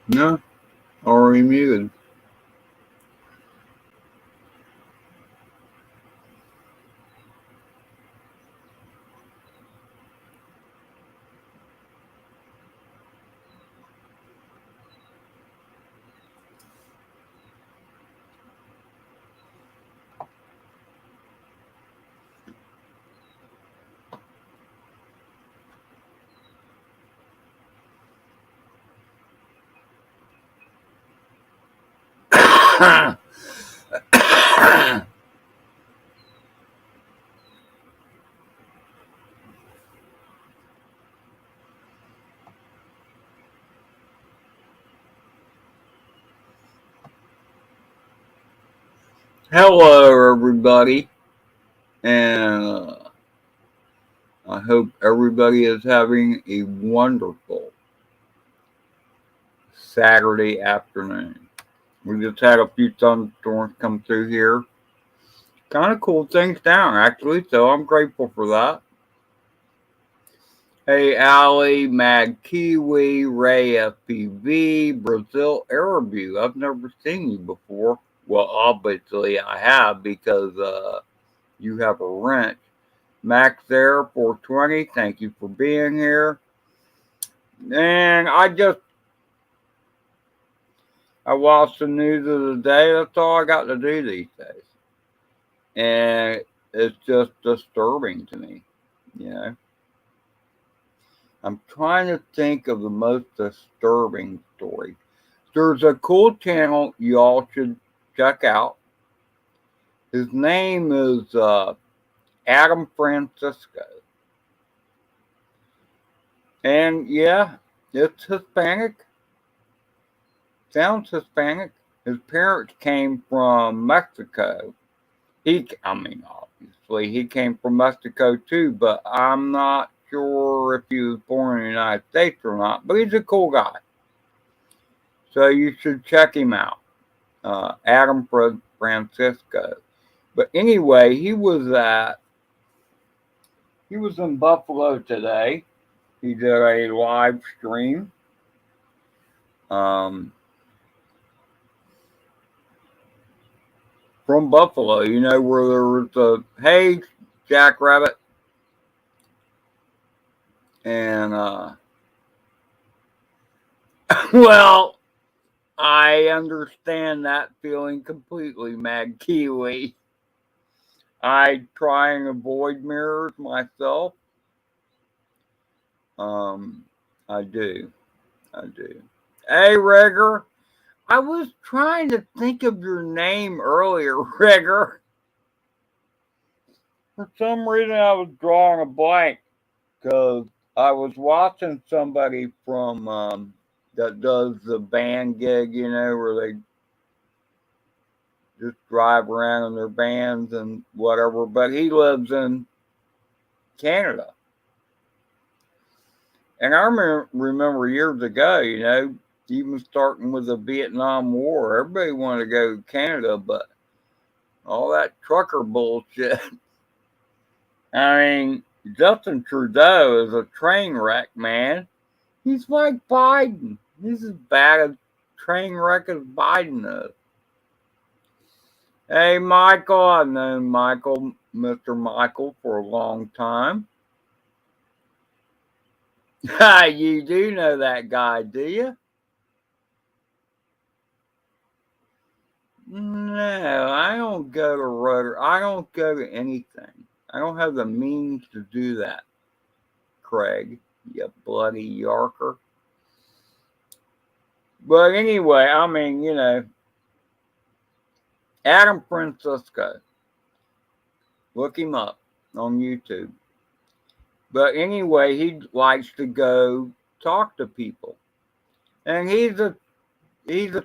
No, already muted. Hello, everybody, and I hope everybody is having a wonderful Saturday afternoon. We just had a few thunderstorms come through here. Kind of cooled things down, actually, so I'm grateful for that. Hey, Allie, Mad Kiwi, Ray FPV, Brazil Arabu. I've never seen you before. Well, obviously I have because you have a wrench. Max there, 420. Thank you for being here. And I watched the news of the day. That's all I got to do these days. And it's just disturbing to me. You know, I'm trying to think of the most disturbing story. There's a cool channel y'all should check out. His name is Adam Francisco. And yeah, it's Hispanic. Sounds Hispanic. His parents came from Mexico. Obviously, he came from Mexico too, but I'm not sure if he was born in the United States or not. But he's a cool guy. So you should check him out. Adam Francisco. But anyway, he was in Buffalo today. He did a live stream. Um, from Buffalo, where there was hey, Jackrabbit, and well, I understand that feeling completely, Mad Kiwi. I try and avoid mirrors myself. Um, I do, I do. Hey, Rigger, I was trying to think of your name earlier, Rigger. For some reason, I was drawing a blank because I was watching somebody from that does the band gig, where they just drive around in their vans and whatever. But he lives in Canada, and I remember years ago, even starting with the Vietnam War, everybody wanted to go to Canada, but all that trucker bullshit. I mean, Justin Trudeau is a train wreck, man. He's like Biden. He's as bad a train wreck as Biden is. Hey, Michael. I've known Mr. Michael, for a long time. You do know that guy, do you? No, I don't go to Rotor. I don't go to anything. I don't have the means to do that, Craig, you bloody Yorker. But anyway, Adam Francisco. Look him up on YouTube. But anyway, he likes to go talk to people. And he's a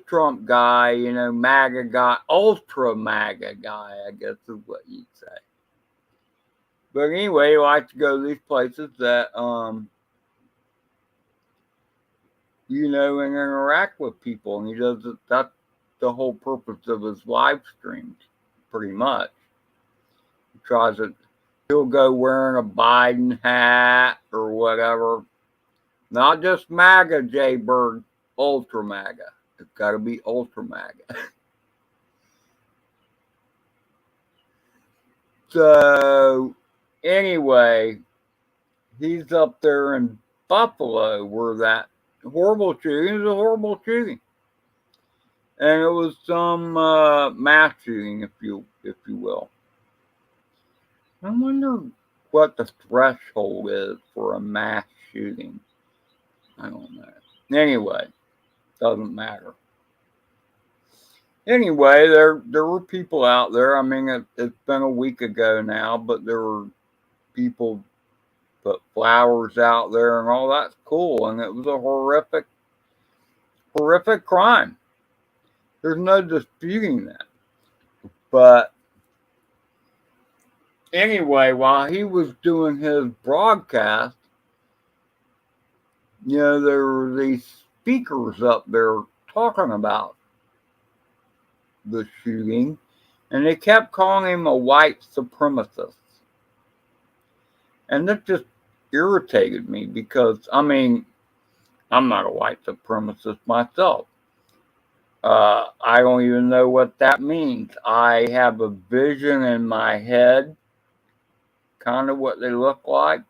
Trump guy, MAGA guy, ultra MAGA guy, I guess is what you'd say. But anyway, he likes to go to these places that and interact with people, and he does it. That's the whole purpose of his live streams, pretty much. He tries it. He'll go wearing a Biden hat or whatever. Not just MAGA, Jay Bird. ultra MAGA. It's got to be ultra MAGA. So, anyway, he's up there in Buffalo where that horrible shooting is a horrible shooting. And it was some mass shooting, if you will. I wonder what the threshold is for a mass shooting. I don't know. Anyway, doesn't matter. Anyway, there were people out there. I mean, it's been a week ago now, but there were people put flowers out there and all that's cool. And it was a horrific crime. There's no disputing that. But anyway, while he was doing his broadcast, there were these speakers up there talking about the shooting, and they kept calling him a white supremacist. And that just irritated me because, I mean, I'm not a white supremacist myself. I don't even know what that means. I have a vision in my head, kind of what they look like.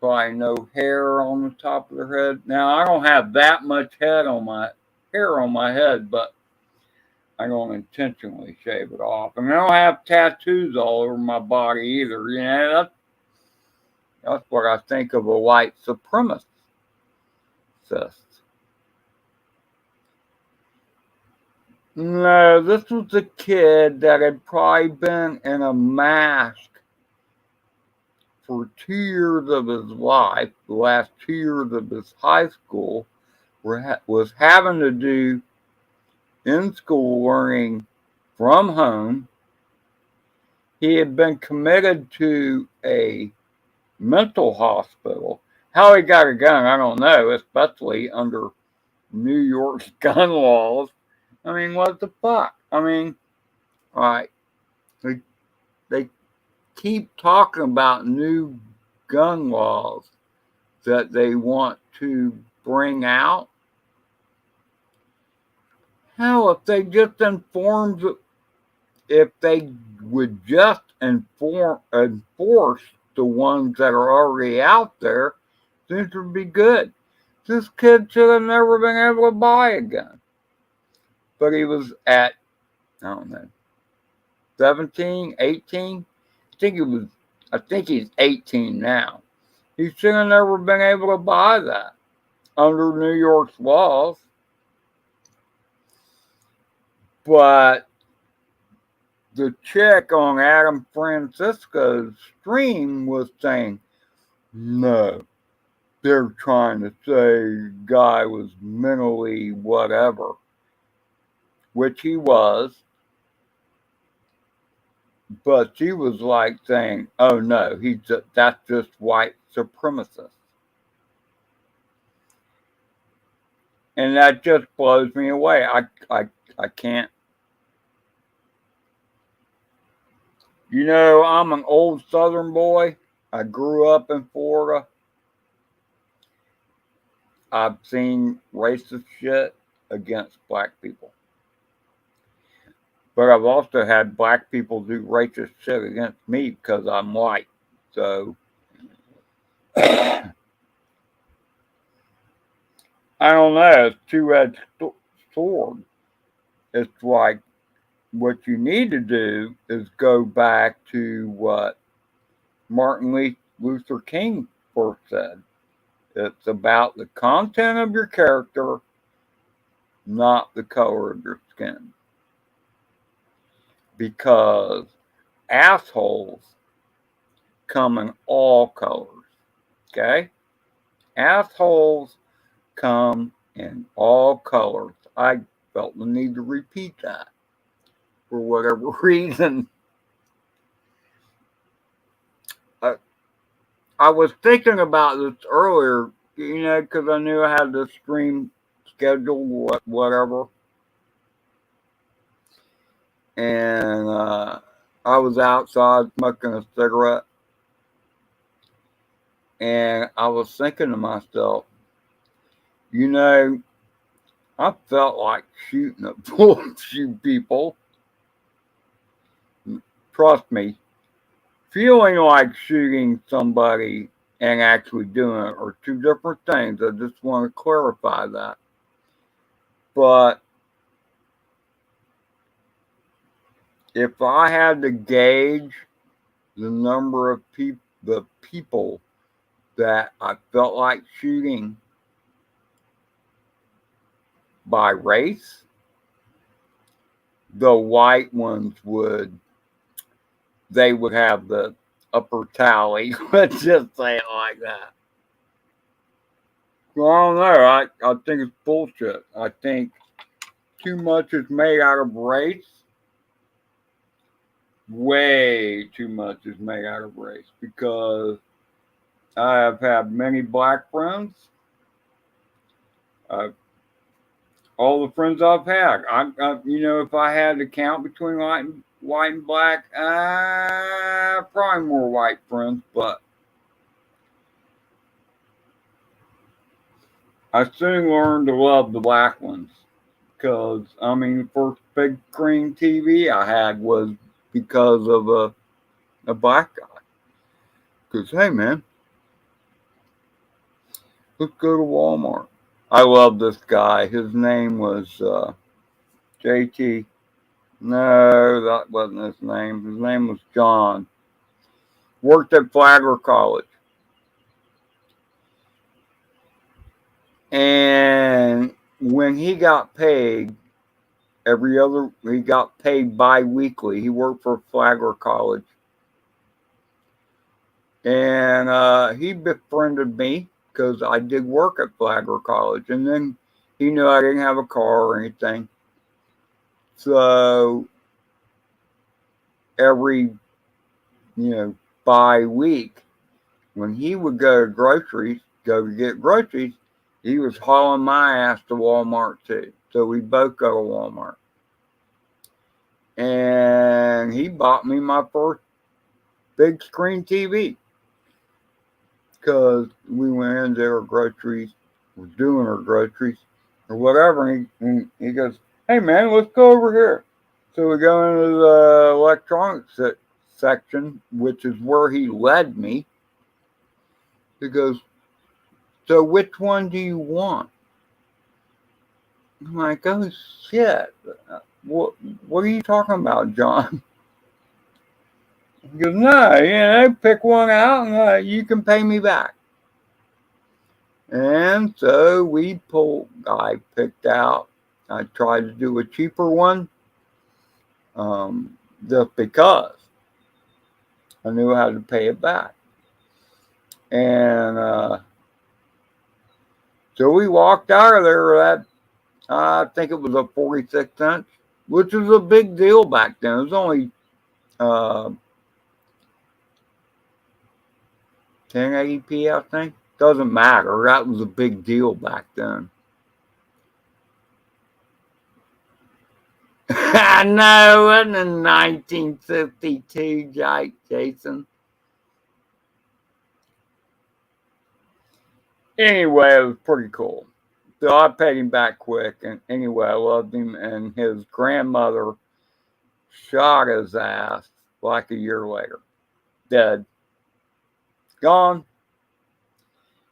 Probably no hair on the top of their head. Now, I don't have that much hair on my head, but I don't intentionally shave it off. And I don't have tattoos all over my body either. That's what I think of a white supremacist. No, this was a kid that had probably been in a mask for 2 years of his life, the last 2 years of his high school, was having to do in school learning from home. He had been committed to a mental hospital. How he got a gun, I don't know, especially under New York's gun laws. I mean, what the fuck? I mean, all right, they keep talking about new gun laws that they want to bring out. Hell, if they would just enforce the ones that are already out there, things would be good. This kid should have never been able to buy a gun. But he was at, I don't know, 17, 18? I think he's 18 now. He should have never been able to buy that under New York's laws. But the chick on Adam Francisco's stream was saying, no, they're trying to say guy was mentally whatever, which he was. But she was like saying, oh no, that's just white supremacist. And that just blows me away. I can't. I'm an old Southern boy. I grew up in Florida. I've seen racist shit against black people. But I've also had black people do racist shit against me because I'm white. So, I don't know. It's two-edged sword. It's like what you need to do is go back to what Martin Luther King first said. It's about the content of your character, not the color of your skin. Because assholes come in all colors. Okay? Assholes come in all colors. I felt the need to repeat that for whatever reason. I was thinking about this earlier, because I knew I had this stream scheduled, whatever. And I was outside smoking a cigarette. And I was thinking to myself, I felt like shooting a few people. Trust me, feeling like shooting somebody and actually doing it are two different things. I just want to clarify that. But if I had to gauge the number of the people that I felt like shooting by race, the white ones they would have the upper tally. Let's just say it like that. Well, I don't know. I think it's bullshit. I think too much is made out of race. Way too much is made out of race because I have had many black friends. Uh, all the friends I've had, if I had to count between white and black, probably more white friends, but I soon learned to love the black ones because, the first big screen TV I had was because of a black guy. Because, hey, man, let's go to Walmart. I love this guy. His name was JT. No, that wasn't his name. His name was John. Worked at Flagler College. And when he got paid, he got paid bi-weekly. He worked for Flagler College. And he befriended me because I did work at Flagler College. And then he knew I didn't have a car or anything. So every, bi-week, when he would go to get groceries, he was hauling my ass to Walmart too. So we both go to Walmart. And he bought me my first big screen TV because we went into our groceries, was doing our groceries or whatever. And he goes, hey man, let's go over here. So we go into the electronics section, which is where he led me. He goes, so which one do you want? I'm like, oh shit. What are you talking about, John? He goes, no, pick one out and you can pay me back. And so I picked out, I tried to do a cheaper one, just because I knew how to pay it back. And so we walked out of there at, I think it was a 46 inch, which was a big deal back then. It was only 1080p, I think. Doesn't matter. That was a big deal back then. I know, it wasn't in 1952, Jason. Anyway, it was pretty cool. So I paid him back quick, and anyway, I loved him. And his grandmother shot his ass like a year later. Dead. Gone.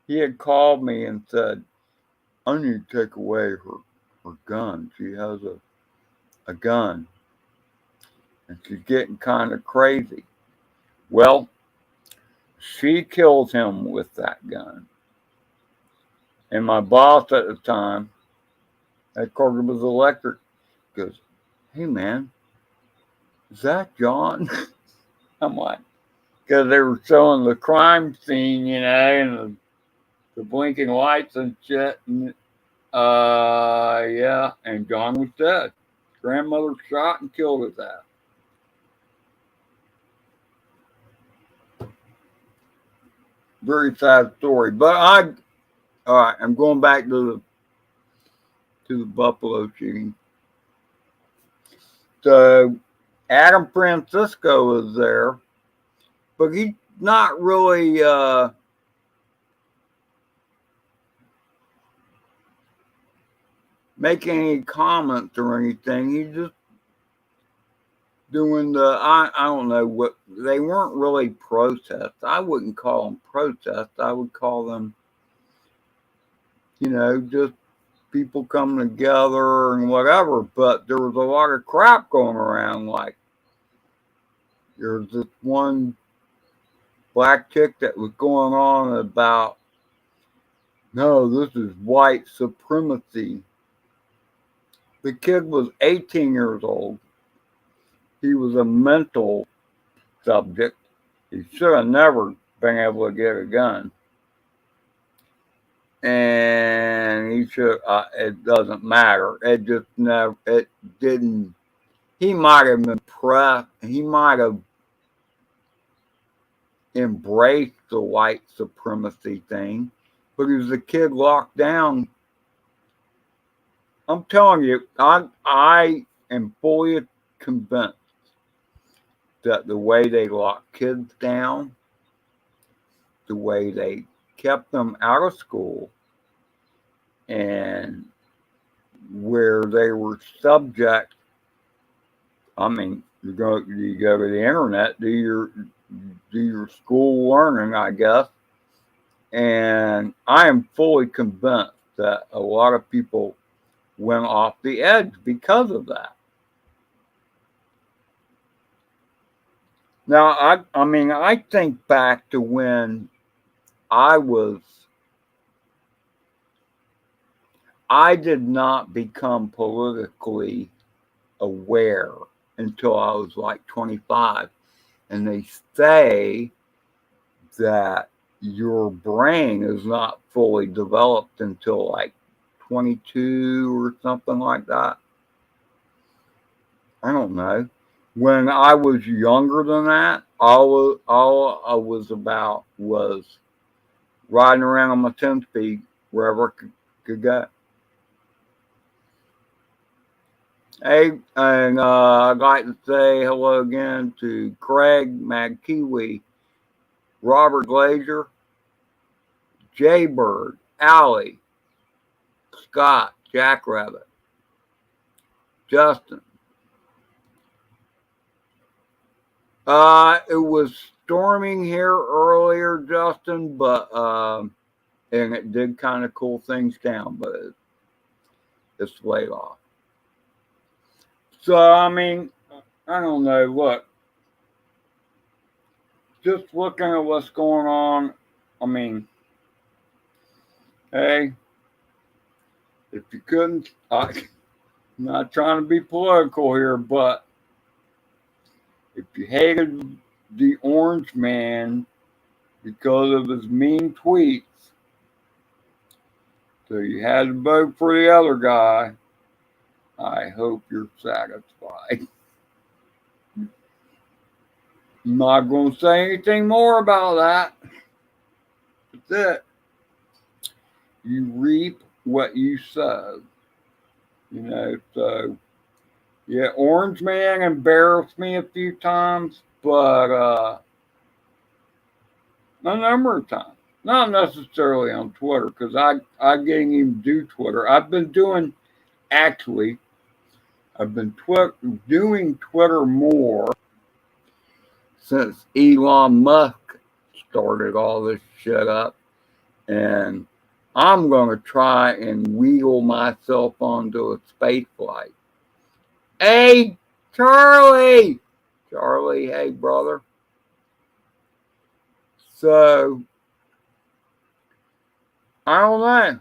He had called me and said, I need to take away her gun. She has a gun. And she's getting kind of crazy. Well, she killed him with that gun. And my boss at the time, that car was electric, goes, hey man, is that John? I'm like, because they were showing the crime scene, and the blinking lights and shit. And, yeah, and John was dead. Grandmother shot and killed his ass. Very sad story. But all right, I'm going back to the Buffalo shooting. So Adam Francisco was there, but he's not really making any comments or anything. He just doing I don't know what, they weren't really protests. I wouldn't call them protests. I would call them, just people coming together and whatever. But there was a lot of crap going around. Like there's this one black chick that was going on about, no, this is white supremacy. The kid was 18 years old. He was a mental subject. He should have never been able to get a gun. And he should, it doesn't matter. It just never, it didn't, he might have been pressed, he might have embraced the white supremacy thing, but he was a kid locked down. I'm telling you, I am fully convinced that the way they locked kids down, the way they kept them out of school, and where they were subject, I mean, you go to the internet, do your school learning, I guess, and I am fully convinced that a lot of people went off the edge because of that. Now, I mean, I think back to when I did not become politically aware until I was like 25. And they say that your brain is not fully developed until like 22 or something like that. I don't know. When I was younger than that, all I was about was riding around on my 10-speed wherever I could go. Hey, and I'd like to say hello again to Craig McKeewee, Robert Glazier, Jaybird, Allie, Scott, Jackrabbit, Justin. It was storming here earlier, Justin, but and it did kind of cool things down, but it's laid off. So I mean, I don't know. Look, just looking at what's going on, I mean, hey, if you couldn't, I'm not trying to be political here, but if you hated the orange man because of his mean tweets, so you had to vote for the other guy, I hope you're satisfied. I'm not going to say anything more about that. That's it. You reap what you sow. So yeah, Orange Man embarrassed me a few times, but a number of times. Not necessarily on Twitter, because I didn't even do Twitter. I've been doing doing Twitter more since Elon Musk started all this shit up, and I'm going to try and wheel myself onto a space flight. Hey, Charlie! Charlie, hey, brother. So, I don't know.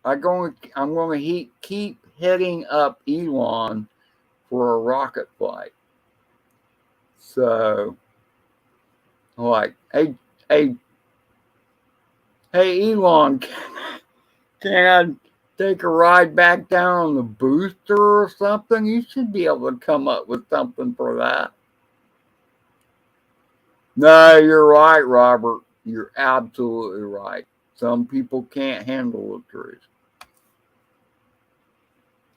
I'm going to keep hitting up Elon for a rocket flight. So, like, hey, Elon, can I take a ride back down on the booster or something? You should be able to come up with something for that. No, you're right, Robert. You're absolutely right. Some people can't handle the truth.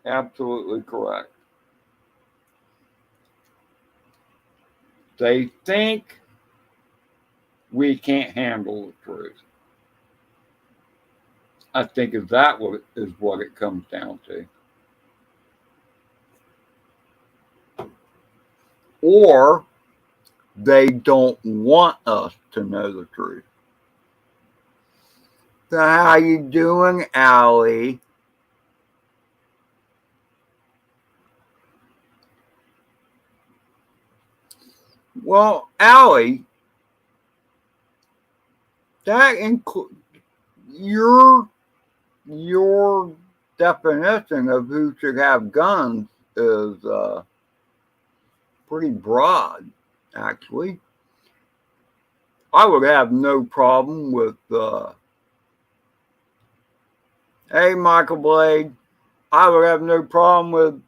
Absolutely correct. They think we can't handle the truth. I think is what it comes down to. Or they don't want us to know the truth. So how you doing, Allie? Well, Allie, that includes your definition of who should have guns is pretty broad, actually. I would have no problem with, hey, Michael Blade, I would have no problem with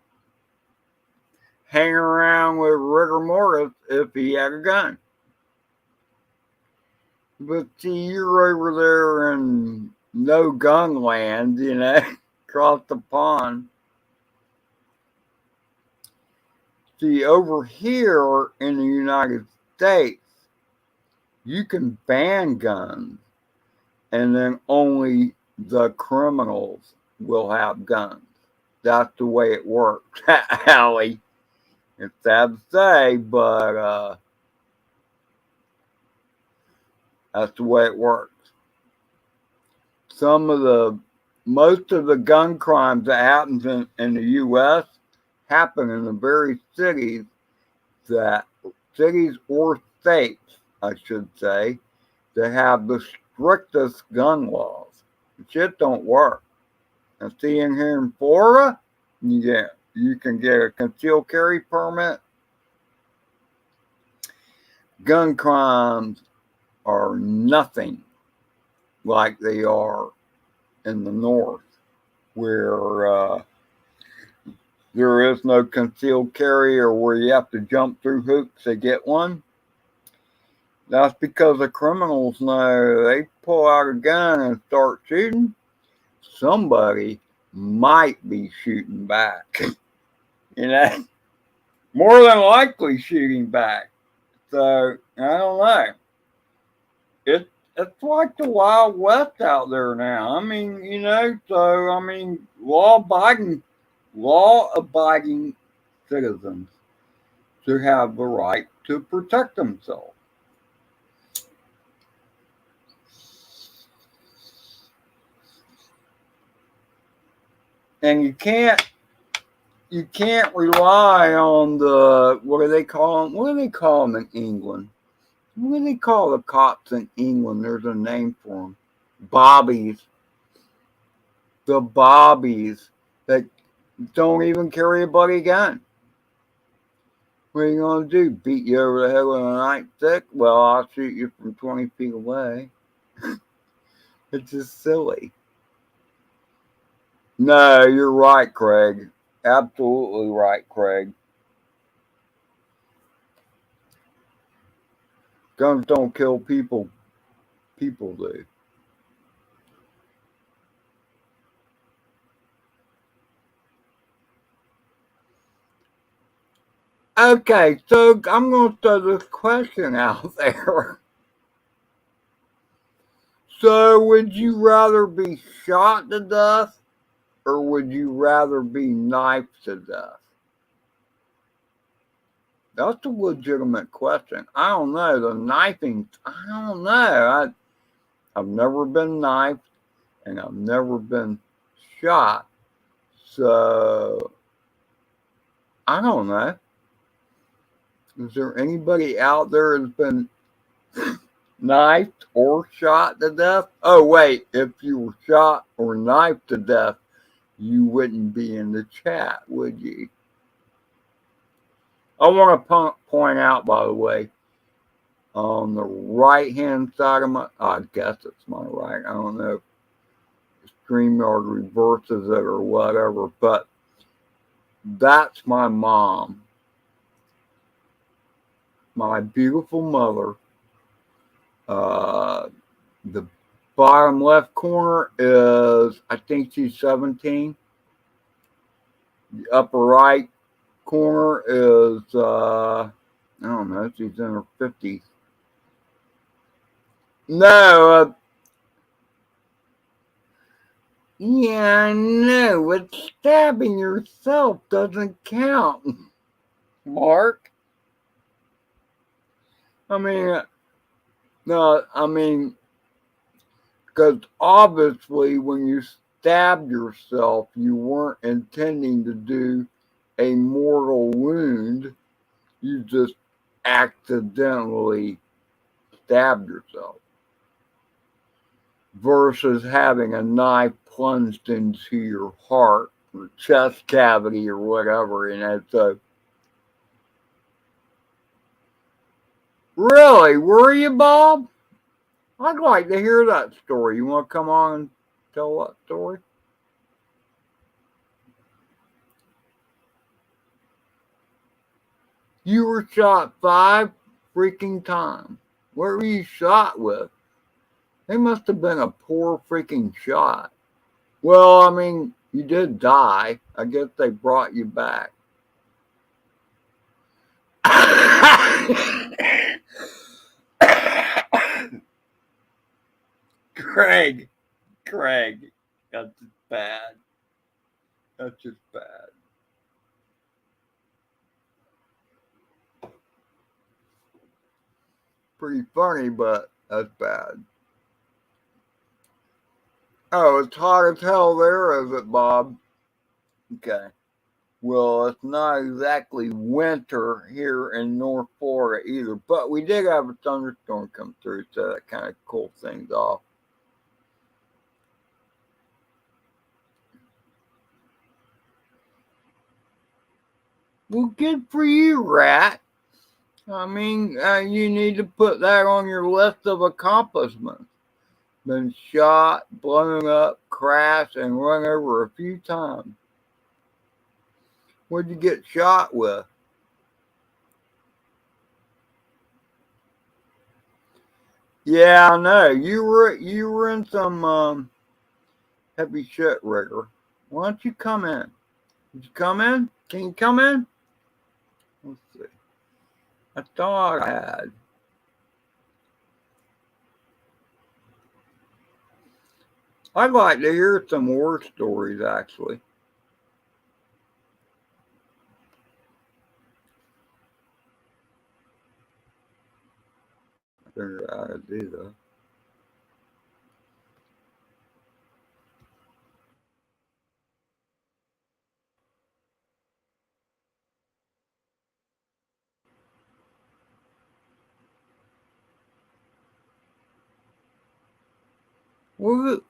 hanging around with rigor mortis if he had a gun. But see, you're over there in no gun land, across the pond. See, over here in the United States, you can ban guns, and then only the criminals will have guns. That's the way it works, Allie. It's sad to say, but that's the way it works. Most of the gun crimes that happens in the U.S. happen in the very cities or states, I should say, that have the strictest gun laws. The shit don't work. And see, in here in Florida, you can get a concealed carry permit. Gun crimes are nothing like they are in the north, where there is no concealed carry or where you have to jump through hoops to get one. That's because the criminals know they pull out a gun and start shooting, somebody might be shooting back. More than likely shooting back. So, I don't know. It's like the Wild West out there now. I mean, law abiding citizens should have the right to protect themselves. And you can't rely on what do they call them? What do they call them in England? What do they call the cops in England? There's a name for them. Bobbies. The bobbies that don't even carry a bloody gun. What are you going to do? Beat you over the head with a nightstick? Well, I'll shoot you from 20 feet away. It's just silly. No, you're right, Craig. Absolutely right, Craig. Guns don't kill people. People do. Okay, so I'm going to throw this question out there. So, would you rather be shot to death or would you rather be knifed to death? That's a legitimate question. I don't know. The knifing, I don't know. I've never been knifed and I've never been shot. So, I don't know. Is there anybody out there who's been knifed or shot to death? Oh, wait. If you were shot or knifed to death, you wouldn't be in the chat, would you? I want to point out, by the way, on the right-hand side of I guess it's my right. I don't know if StreamYard reverses it or whatever, but that's my mom. My beautiful mother. The bottom left corner is, I think she's 17. The upper right corner is, I don't know, she's in her 50s. No, Yeah, I know, but stabbing yourself doesn't count, Mark. I mean, no, I mean, because obviously when you stabbed yourself, you weren't intending to do a mortal wound. You just accidentally stabbed yourself versus having a knife plunged into your heart or chest cavity or whatever. So, really, were you, Bob? I'd like to hear that story. You want to come on and tell that story? You were shot 5 freaking times. What were you shot with? They must have been a poor freaking shot. Well, I mean, you did die. I guess they brought you back. Craig, Craig, that's just bad. That's just bad. Pretty funny, but that's bad. Oh, it's hot as hell there, is it, Bob? Okay. Well, it's not exactly winter here in North Florida either, but we did have a thunderstorm come through, so that kind of cooled things off. Well, good for you, Rat. I mean, you need to put that on your list of accomplishments. Been shot, blown up, crashed, and run over a few times. What'd you get shot with? Yeah, I know. You were in some heavy shit, rigger. Why don't you come in? Did you come in? Can you come in? Let's see. I thought I had. I'd like to hear some war stories, actually. I figured out how to do that.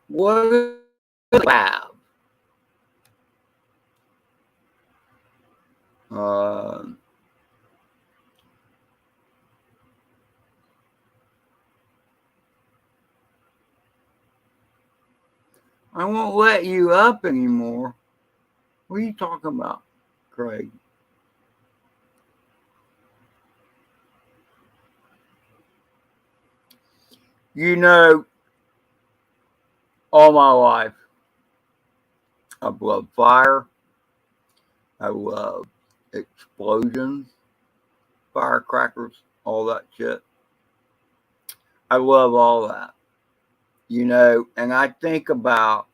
What is lab? Uh, I won't let you up anymore. What are you talking about, Craig? You know, all my life, I've loved fire. I love explosions, firecrackers, all that shit. I love all that, and I think about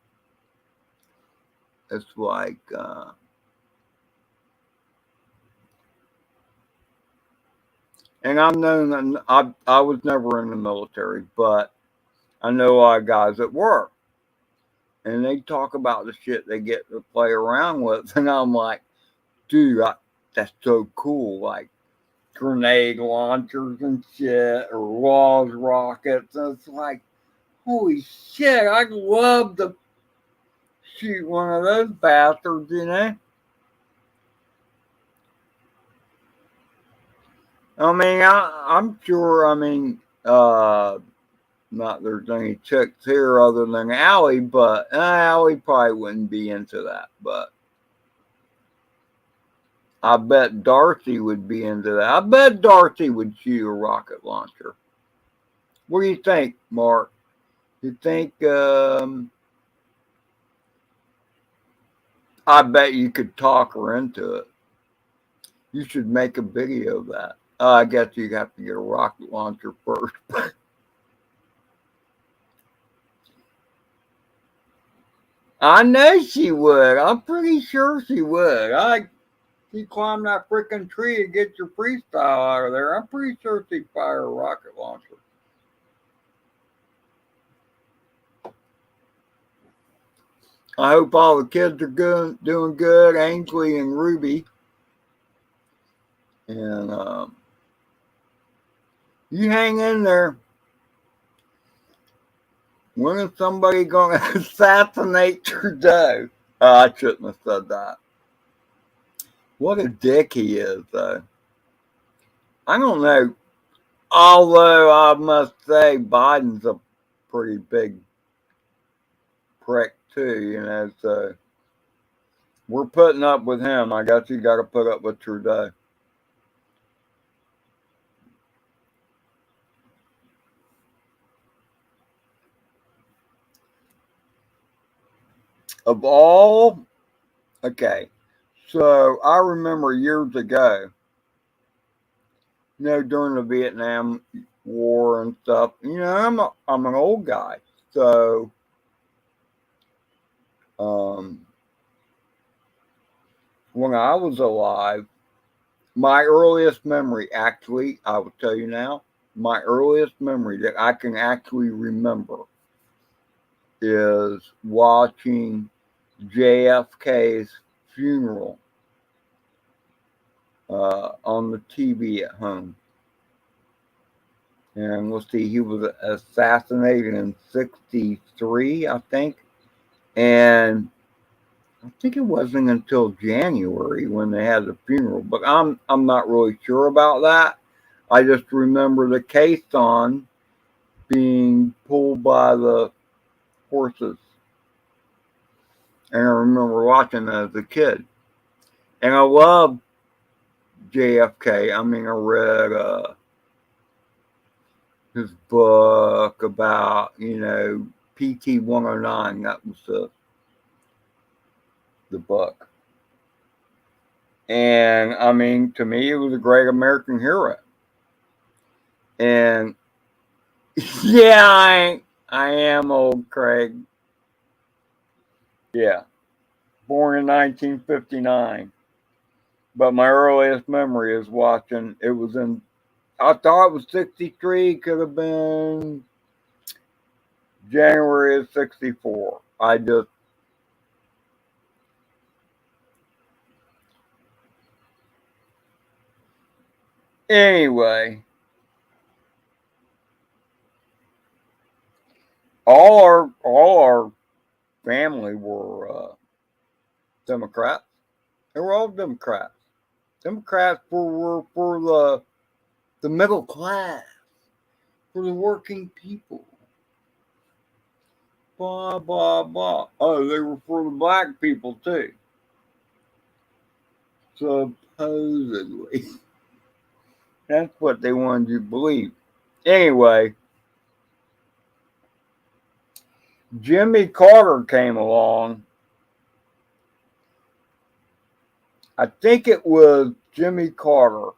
it's like, and I've known, I was never in the military, but I know a lot of guys that were, and they talk about the shit they get to play around with, and I'm like, dude, that's so cool. Like, grenade launchers and shit, or walls rockets. And it's like, holy shit, I'd love to shoot one of those bastards. I mean, I'm sure, not there's any chicks here other than Allie, but Allie probably wouldn't be into that. But I bet Darcy would be into that. I bet Darcy would shoot a rocket launcher. What do you think, Mark? You think I bet you could talk her into it. You should make a video of that. I guess you have to get a rocket launcher first. I know she would. I'm pretty sure she would. She climbed that freaking tree to get your freestyle out of there. I'm pretty sure she'd fire a rocket launcher. I hope all the kids are doing good, Ainsley and Ruby. And you hang in there. When is somebody going to assassinate Trudeau? Oh, I shouldn't have said that. What a dick he is, though. I don't know. Although I must say Biden's a pretty big prick, too, you know, so we're putting up with him. I guess you got to put up with Trudeau. Of all, okay, so I remember years ago, you know, during the Vietnam War and stuff, you know, I'm an old guy, so when I was alive, my earliest memory, actually, I will tell you now, my earliest memory that I can actually remember is watching JFK's funeral on the TV at home. And let's see, he was assassinated in '63, I think. And I think it wasn't until January when they had the funeral, but I'm not really sure about that. I just remember the caisson being pulled by the horses, and I remember watching that as a kid. And I love JFK. I mean, I read his book about, you know, PT 109. That was the book. And I mean, to me, it was a great American hero. And yeah, I am old, Craig. Yeah, born in 1959. But my earliest memory is watching. It was in. I thought it was '63. Could have been January of '64. I just. Anyway, all our family were Democrats. They were all Democrats. Democrats were for the middle class, for the working people. Blah blah blah. Oh, they were for the black people too. Supposedly, that's what they wanted you to believe. Anyway, Jimmy Carter came along. I think it was Jimmy Carter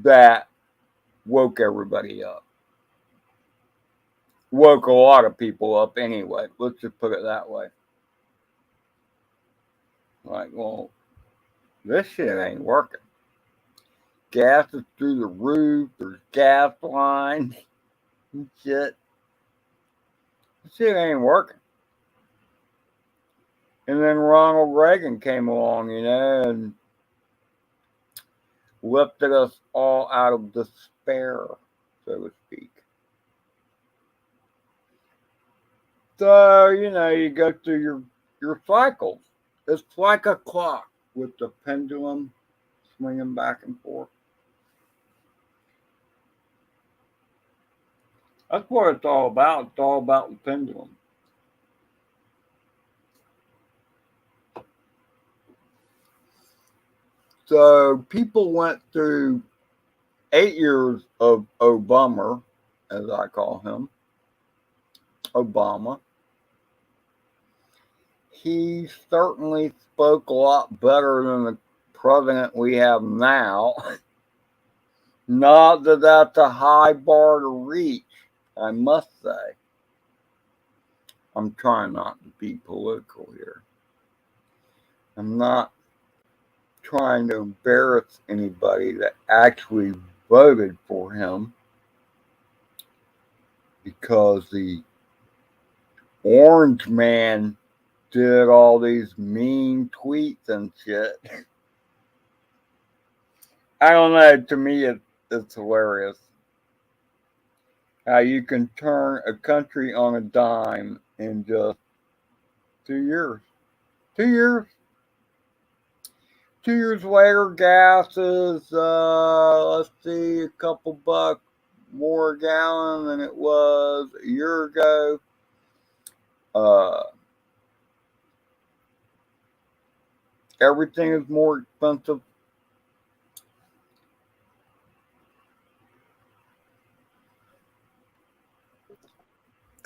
that woke everybody up. Woke a lot of people up anyway. Let's just put it that way. Like, well, this shit ain't working. Gas is through the roof. There's gas lines and shit. This shit ain't working. And then Ronald Reagan came along, you know, and lifted us all out of despair, so to speak. So, you know, you go through your cycles. It's like a clock with the pendulum swinging back and forth. That's what it's all about. It's all about the pendulum. So people went through 8 years of Obama, as I call him, Obama. He certainly spoke a lot better than the president we have now. Not that that's a high bar to reach, I must say. I'm trying not to be political here. I'm not trying to embarrass anybody that actually voted for him because the orange man did all these mean tweets and shit. I don't know. To me, it's hilarious how you can turn a country on a dime in just 2 years. 2 years. 2 years later, gas is, let's see, a couple bucks more a gallon than it was a year ago. Uh, Everything is more expensive.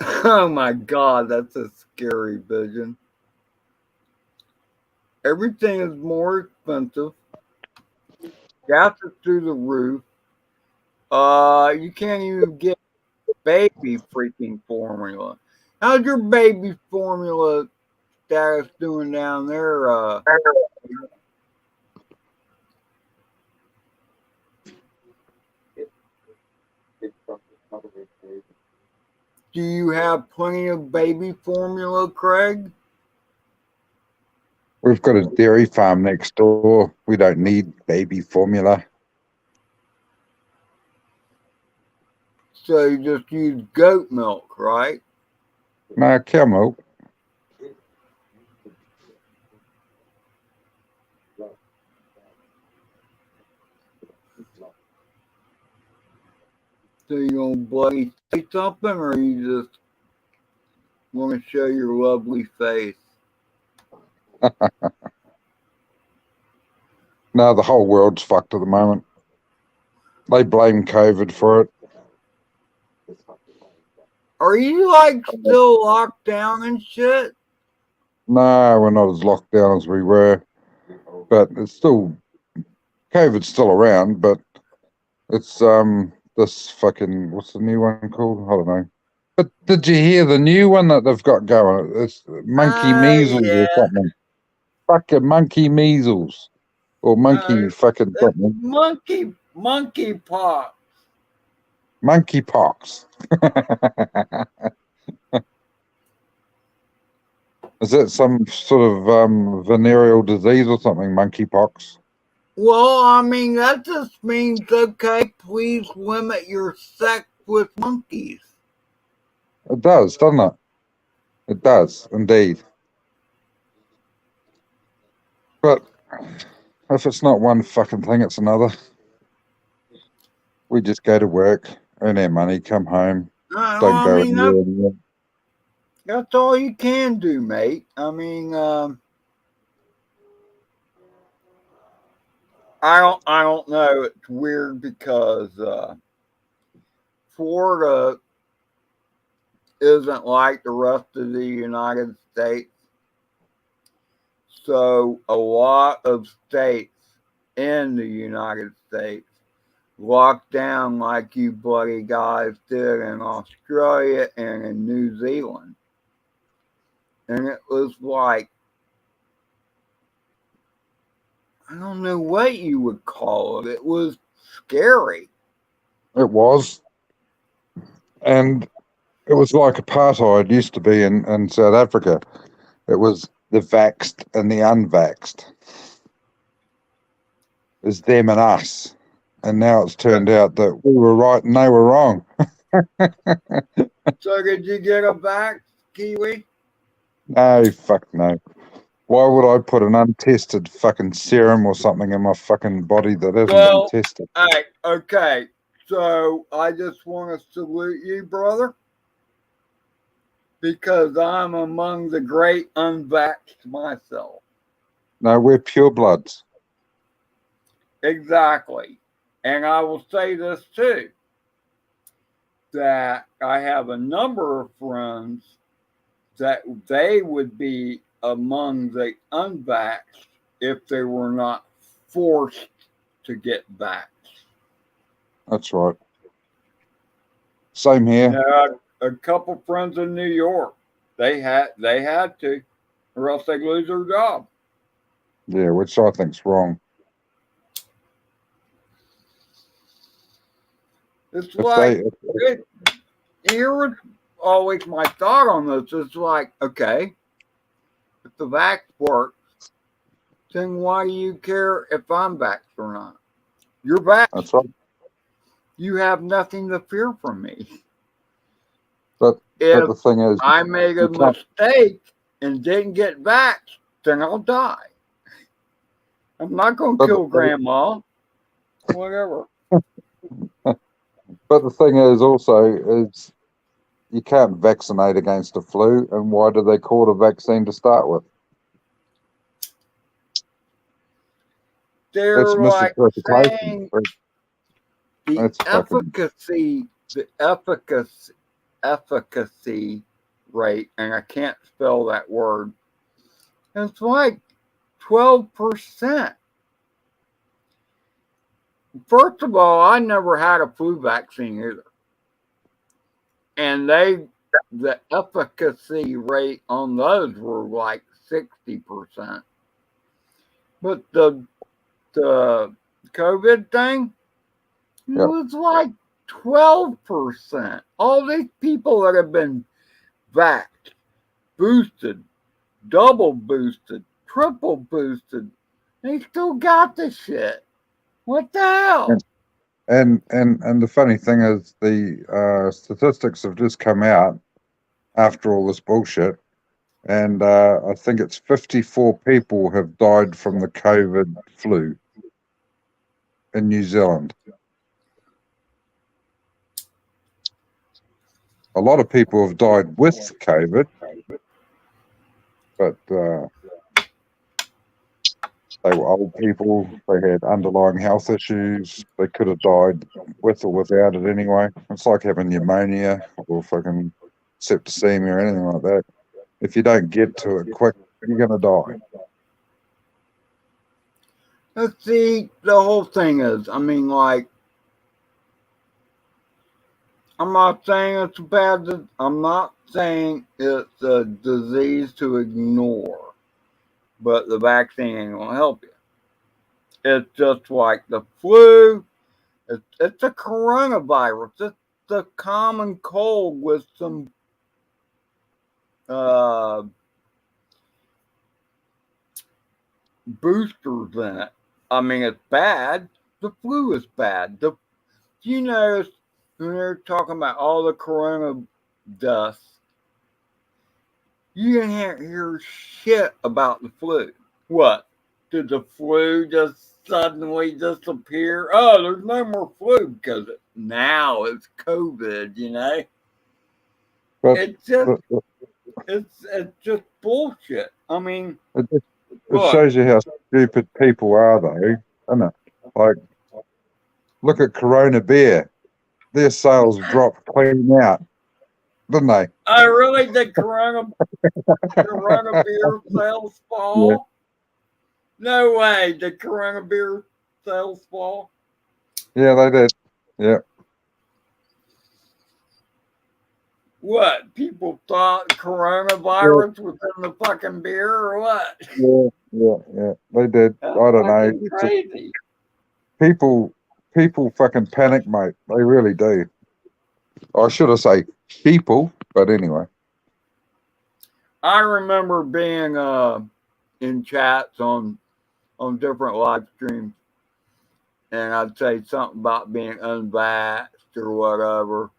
Oh my God, that's a scary vision. Everything is more expensive. Gas is through the roof. You can't even get baby freaking formula. How's your baby formula status doing down there? Do you have plenty of baby formula, Craig? We've got a dairy farm next door. We don't need baby formula. So you just use goat milk, right? No, cow milk. So you gonna bloody say something, or you just want to show your lovely face? No, the whole world's fucked at the moment. They blame COVID for it. Are you like still locked down and shit? No, we're not as locked down as we were, but it's still COVID's still around. But it's this fucking what's the new one called? I don't know. But did you hear the new one that they've got going? It's monkey measles or Yeah. something. Fucking monkey measles or monkey fucking It's something. monkey pox. Monkey pox. Is that some sort of venereal disease or something? Monkeypox. Well, I mean that just means okay. Please limit your sex with monkeys. It does, doesn't it? It does, indeed. But if it's not one fucking thing, it's another. We just go to work, earn our money, come home, don't I go mean anywhere. that's all you can do, mate. I mean, I don't know. It's weird because Florida isn't like the rest of the United States. So a lot of states in the United States locked down like you bloody guys did in Australia and in New Zealand. And it was like, I don't know what you would call it. It was scary. It was. And it was like apartheid used to be in South Africa. It was the vaxxed and the unvaxxed. It was them and us. And now it's turned out that we were right and they were wrong. So did you get a vax, Kiwi? No, fuck no. Why would I put an untested fucking serum or something in my fucking body that hasn't been Well, tested? hey, okay. So I just want to salute you, brother, because I'm among the great unvaxxed myself. No, we're purebloods. Exactly. And I will say this too, that I have a number of friends that they would be among the unvaxxed if they were not forced to get vaxxed. That's right. Same here. Now, a couple friends in New York, They had to, or else they lose their job. Yeah, which I think's wrong. It's If like they, it, here was always my thought on this. It's like, okay, if the vax works, then why do you care if I'm vaxxed or not? You're vaxxed. that's right. You have nothing to fear from me. But If the thing is, I make a you can't. mistake and didn't get vaxxed, then I'll die. I'm not going to But kill grandma. Whatever. but the thing is also is you can't vaccinate against the flu, and why do they call it a vaccine to start with? It's They're like misinterpretation. saying the It's fucking. efficacy, the efficacy rate, and I can't spell that word. It's like 12%. First of all, I never had a flu vaccine either. And the efficacy rate on those were like 60%. But the COVID thing, it Yeah. was like 12%. All these people that have been vaxxed, boosted, double boosted, triple boosted, they still got the shit. What the hell? And the funny thing is, the statistics have just come out after all this bullshit, and I think it's 54 people have died from the COVID flu in New Zealand. A lot of people have died with COVID, but they were old people. They had underlying health issues. They could have died with or without it anyway. It's like having pneumonia or fucking septicemia or anything like that. If you don't get to it quick, you're going to die. Let's see, the whole thing is, I mean, like, I'm not saying it's bad. I'm not saying it's a disease to ignore, but the vaccine ain't gonna help you. It's just like the flu. It's a coronavirus. It's the common cold with some uh, boosters in it. I mean, it's bad. The flu is bad. You notice when they're talking about all the corona dust, you didn't hear shit about the flu. What? Did the flu just suddenly disappear? Oh, there's no more flu because now it's COVID, you know? But It's just it, it's just bullshit. I mean, it, it look, shows you how stupid people are, though, doesn't it? Like, look at Corona Beer. Their sales dropped clean out, didn't they? I really did corona beer sales Yeah. fall. No way did corona beer sales fall. Yeah, they did. Yeah. What? People thought Yeah. coronavirus was in the fucking beer or what? Yeah. They did. That's I don't know. fucking It's just crazy. people, people fucking panic, mate. They really do. I should have say people, but anyway. I remember being in chats on different live streams, and I'd say something about being unvaxxed or whatever,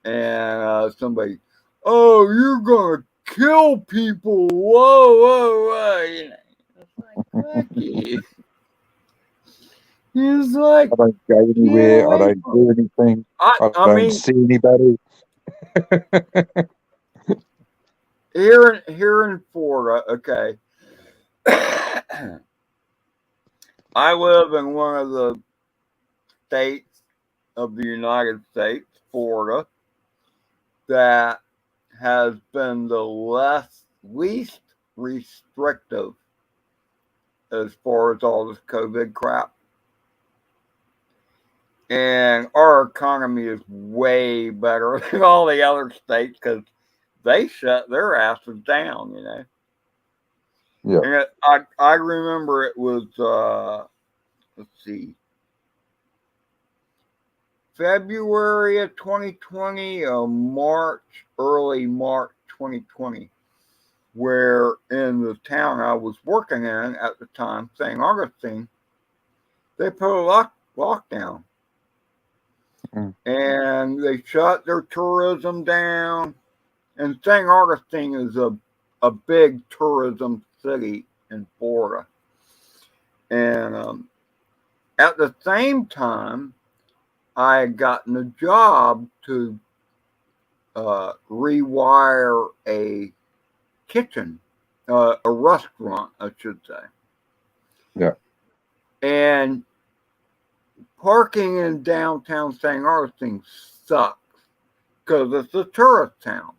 and somebody, oh, you're gonna kill people! Whoa! You know, it's like fuck you. He's like, I don't go get anywhere. I away don't from do me. anything. I I I don't mean, see anybody. here in Florida, okay. I live in one of the states of the United States, Florida, that has been the least restrictive as far as all this COVID crap. And our economy is way better than all the other states because they shut their asses down, you know. Yeah. And I remember it was let's see, February of 2020 or early March 2020, where in the town I was working in at the time, St. Augustine, they put a lockdown Mm. and they shut their tourism down. And St. Augustine is a big tourism city in Florida. And at the same time, I had gotten a job to rewire a kitchen, a restaurant, I should say. Yeah. And parking in downtown St. Augustine sucks because it's a tourist town.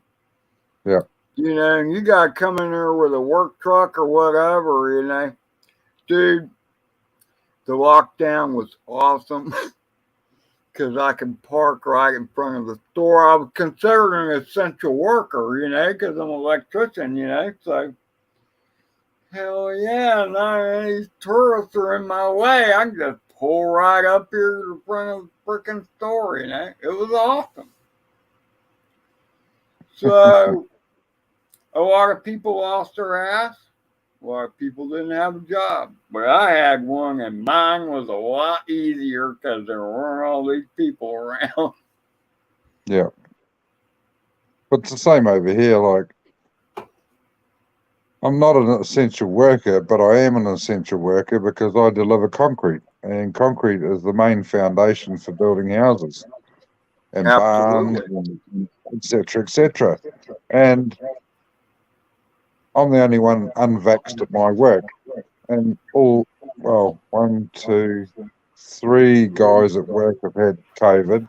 Yeah. You know, and you got to come in there with a work truck or whatever, you know. Dude, the lockdown was awesome because I could park right in front of the store. I was considered an essential worker, you know, because I'm an electrician, you know. So, hell yeah, none of these tourists are in my way. I can just pull right up here to the front of the freaking store, you know. It was awesome. So, a lot of people lost their ass. A lot of people didn't have a job. But I had one, and mine was a lot easier because there weren't all these people around. Yeah. But it's the same over here. Like, I'm not an essential worker, but I am an essential worker because I deliver concrete, and concrete is the main foundation for building houses and barns, Absolutely. and etc., etc. And I'm the only one unvaxxed at my work, and one, two, three guys at work have had COVID,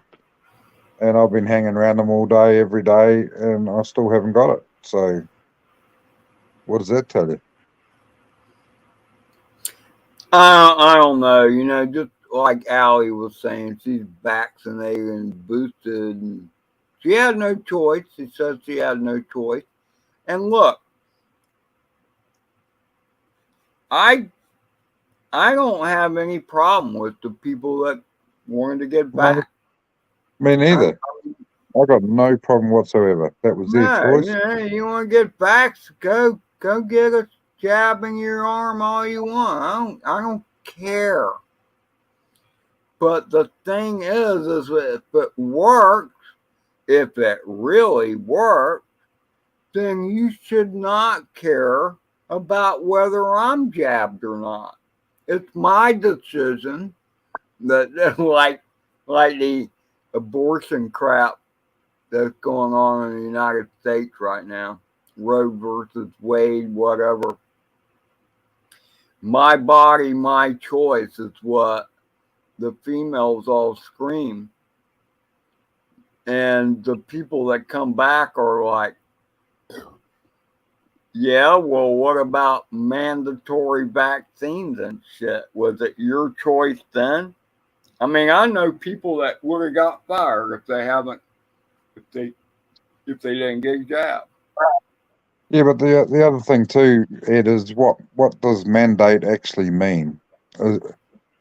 and I've been hanging around them all day, every day, and I still haven't got it. So, what does that tell you? I don't know. You know, just like Allie was saying, she's vaccinated and boosted, and she had no choice. She says she had no choice. And look, I I don't have any problem with the people that wanted to get No, back. me I, neither. I got no problem whatsoever. That was their no, you choice. know, you want to get back, go get a jab in your arm all you want. I don't care. But the thing is if it works, if it really works, then you should not care about whether I'm jabbed or not. It's my decision that like the abortion crap that's going on in the United States right now, Roe versus Wade, whatever. My body, my choice is what the females all scream. And the people that come back are like, yeah, well, what about mandatory vaccines and shit? Was it your choice then? I mean, I know people that would have got fired if they haven't, if they if they didn't get jabbed. Yeah, but the other thing too, Ed, is what does mandate actually mean? Uh,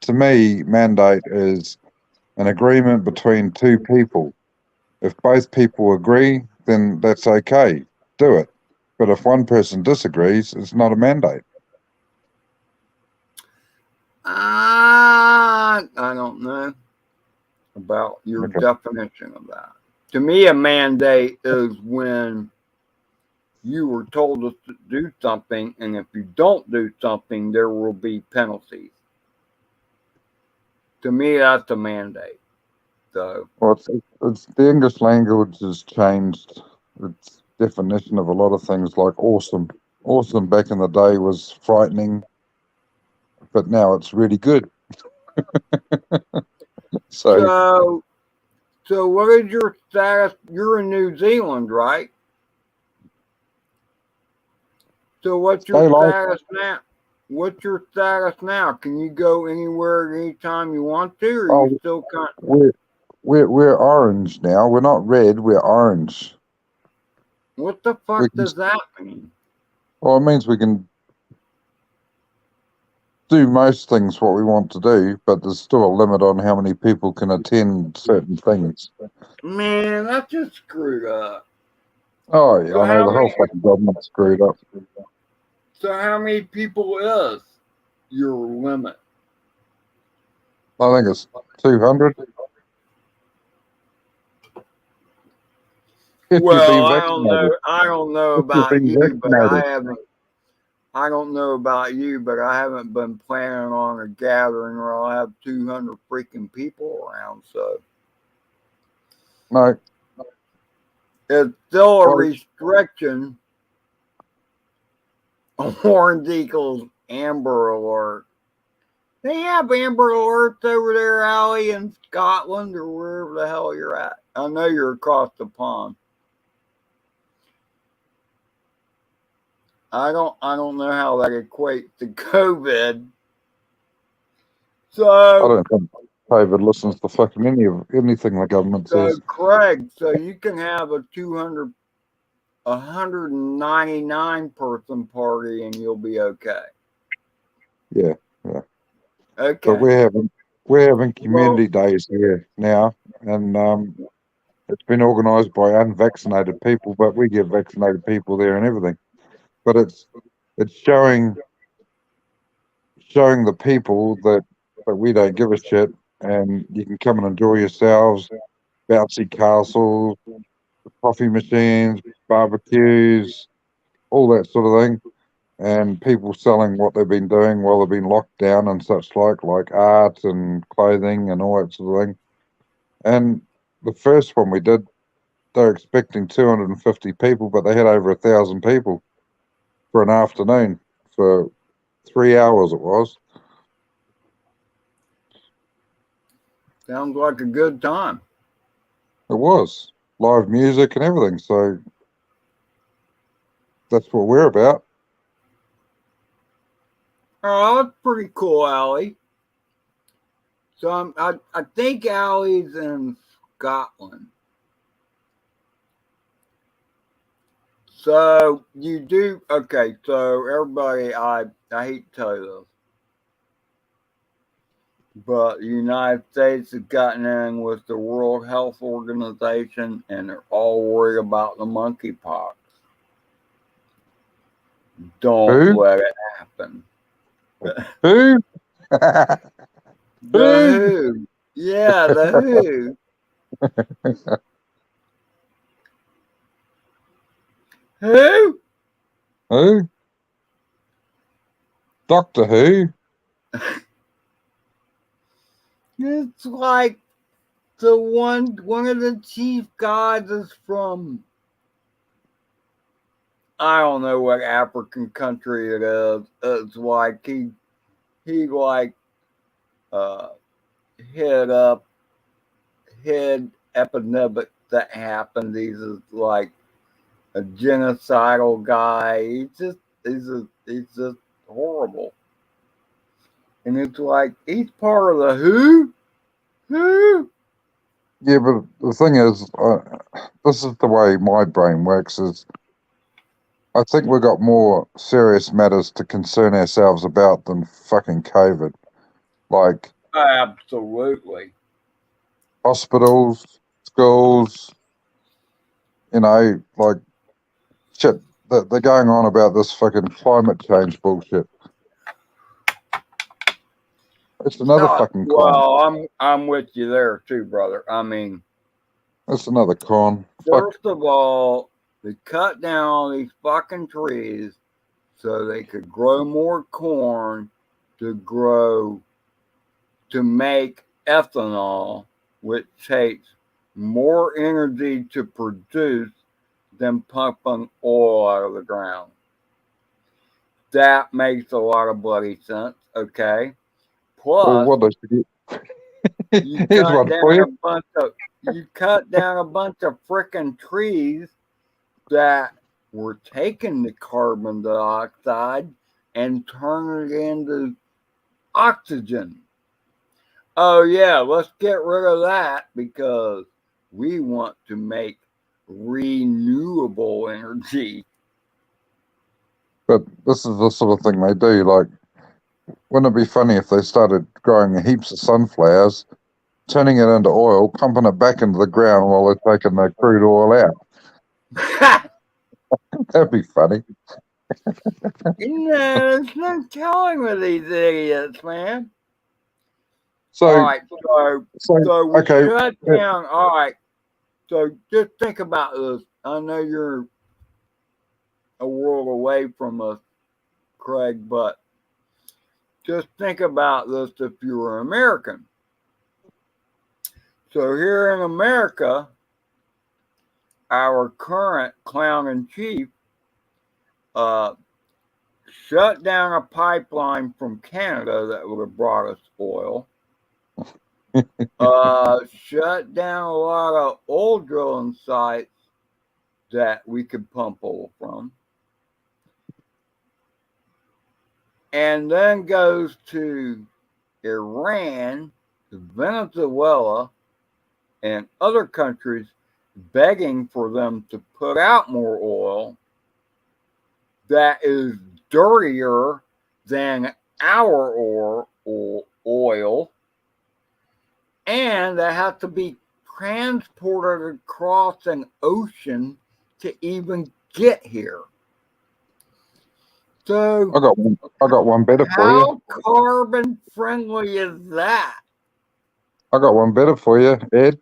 to me, mandate is an agreement between two people. If both people agree, then that's okay. Do it. But if one person disagrees, it's not a mandate. I don't know about your Okay. definition of that. To me, a mandate is when you were told to do something, and if you don't do something, there will be penalties. To me, that's a mandate. So, Well, it's the English language has changed its definition of a lot of things, like awesome. Awesome back in the day was frightening, but now it's really good. So, so, so what is your status? You're in New Zealand, right? So, what's your stay life. status now? What's your status now? Can you go anywhere anytime you want to, or you Oh, still can't? we're orange now. We're not red. We're orange. What the We fuck can, does that mean? well, it means we can do most things what we want to do, but there's still a limit on how many people can attend certain things. Man, that's just screwed up. Oh, yeah, So I know how the whole many? fucking government's screwed up. So how many people is your limit? I think it's 200 if you've Well, been I don't vaccinated. know. I don't know If you've about been you, but I vaccinated. haven't. I don't know about you, but I haven't been planning on a gathering where I'll have 200 freaking people around. So No, it's still a well, restriction. Orange equals Amber Alert. They have Amber Alerts over there, Allie, in Scotland or wherever the hell you're at. I know you're across the pond. I don't know how that equates to COVID. I So don't think COVID listens to fucking anything the government so says. Craig, so you can have a 199 person party and you'll be okay. Yeah, yeah. But Okay. we're having Well, community days here now, and it's been organised by unvaccinated people, but we get vaccinated people there and everything. But it's showing the people that we don't give a shit, and you can come and enjoy yourselves. Bouncy castles, coffee machines, barbecues, all that sort of thing, and people selling what they've been doing while they've been locked down and such like art and clothing and all that sort of thing. And the first one we did, they were expecting 250 people, but they had over 1,000 people for an afternoon for 3 hours. It was. sounds like a good time. It was live music and everything. So that's what we're about. Oh, that's pretty cool, Allie. So I think Allie's in Scotland. So you do okay. So everybody, I hate to tell you this, but the United States has gotten in with the World Health Organization, and they're all worried about the monkeypox. Don't Who? let it happen. Who? The Who? Who, yeah, the Who. Who? Who? Doctor Who? It's like the one of the chief gods is from I don't know what African country it is. It's like he like uh hid up hid epidemic that happened. He's like a genocidal guy. He's just horrible. And it's like he's part of the who? Who? Yeah, but the thing is, this is the way my brain works. Is I think we've got more serious matters to concern ourselves about than fucking COVID. Like Absolutely. hospitals, schools, like shit. They're going on about this fucking climate change bullshit. It's another fucking con. Well, I'm with you there too, brother. I mean, It's another con. Fuck. first of all, they cut down all these fucking trees so they could grow more corn to grow to make ethanol, which takes more energy to produce than pumping oil out of the ground. That makes a lot of bloody sense, okay? Well, Plus, what they should get. you Here's cut one for down you. a bunch of you cut down a bunch of frickin' trees that were taking the carbon dioxide and turning it into oxygen. Oh yeah, let's get rid of that because we want to make renewable energy. But this is the sort of thing they do. Like, wouldn't it be funny if they started growing heaps of sunflowers, turning it into oil, pumping it back into the ground while they're taking the crude oil out? That'd be funny. There's no telling with these idiots, man. All So, right, so so so we okay, shut down. All right, so just think about this. I know you're a world away from us, Craig, but just think about this if you were American. So here in America, our current clown in chief uh, shut down a pipeline from Canada that would have brought us oil. Shut down a lot of oil drilling sites that we could pump oil from. And then goes to Iran, Venezuela, and other countries begging for them to put out more oil that is dirtier than our oil, and that has to be transported across an ocean to even get here. So I got one better for you. how carbon friendly is that? I got one better for you, Ed.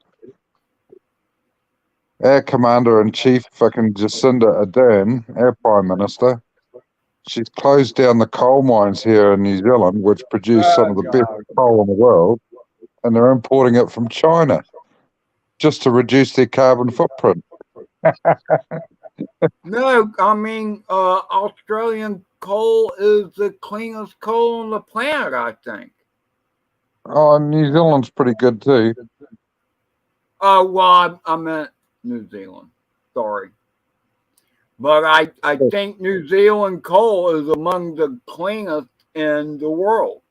Our Commander in Chief, fucking Jacinda Ardern, our Prime Minister, she's closed down the coal mines here in New Zealand, which produce some Oh of the best God. coal in the world, and they're importing it from China just to reduce their carbon footprint. No, I mean Australian coal is the cleanest coal on the planet, I think. Oh, New Zealand's pretty good too. Oh well, I meant New Zealand. Sorry. But I think New Zealand coal is among the cleanest in the world.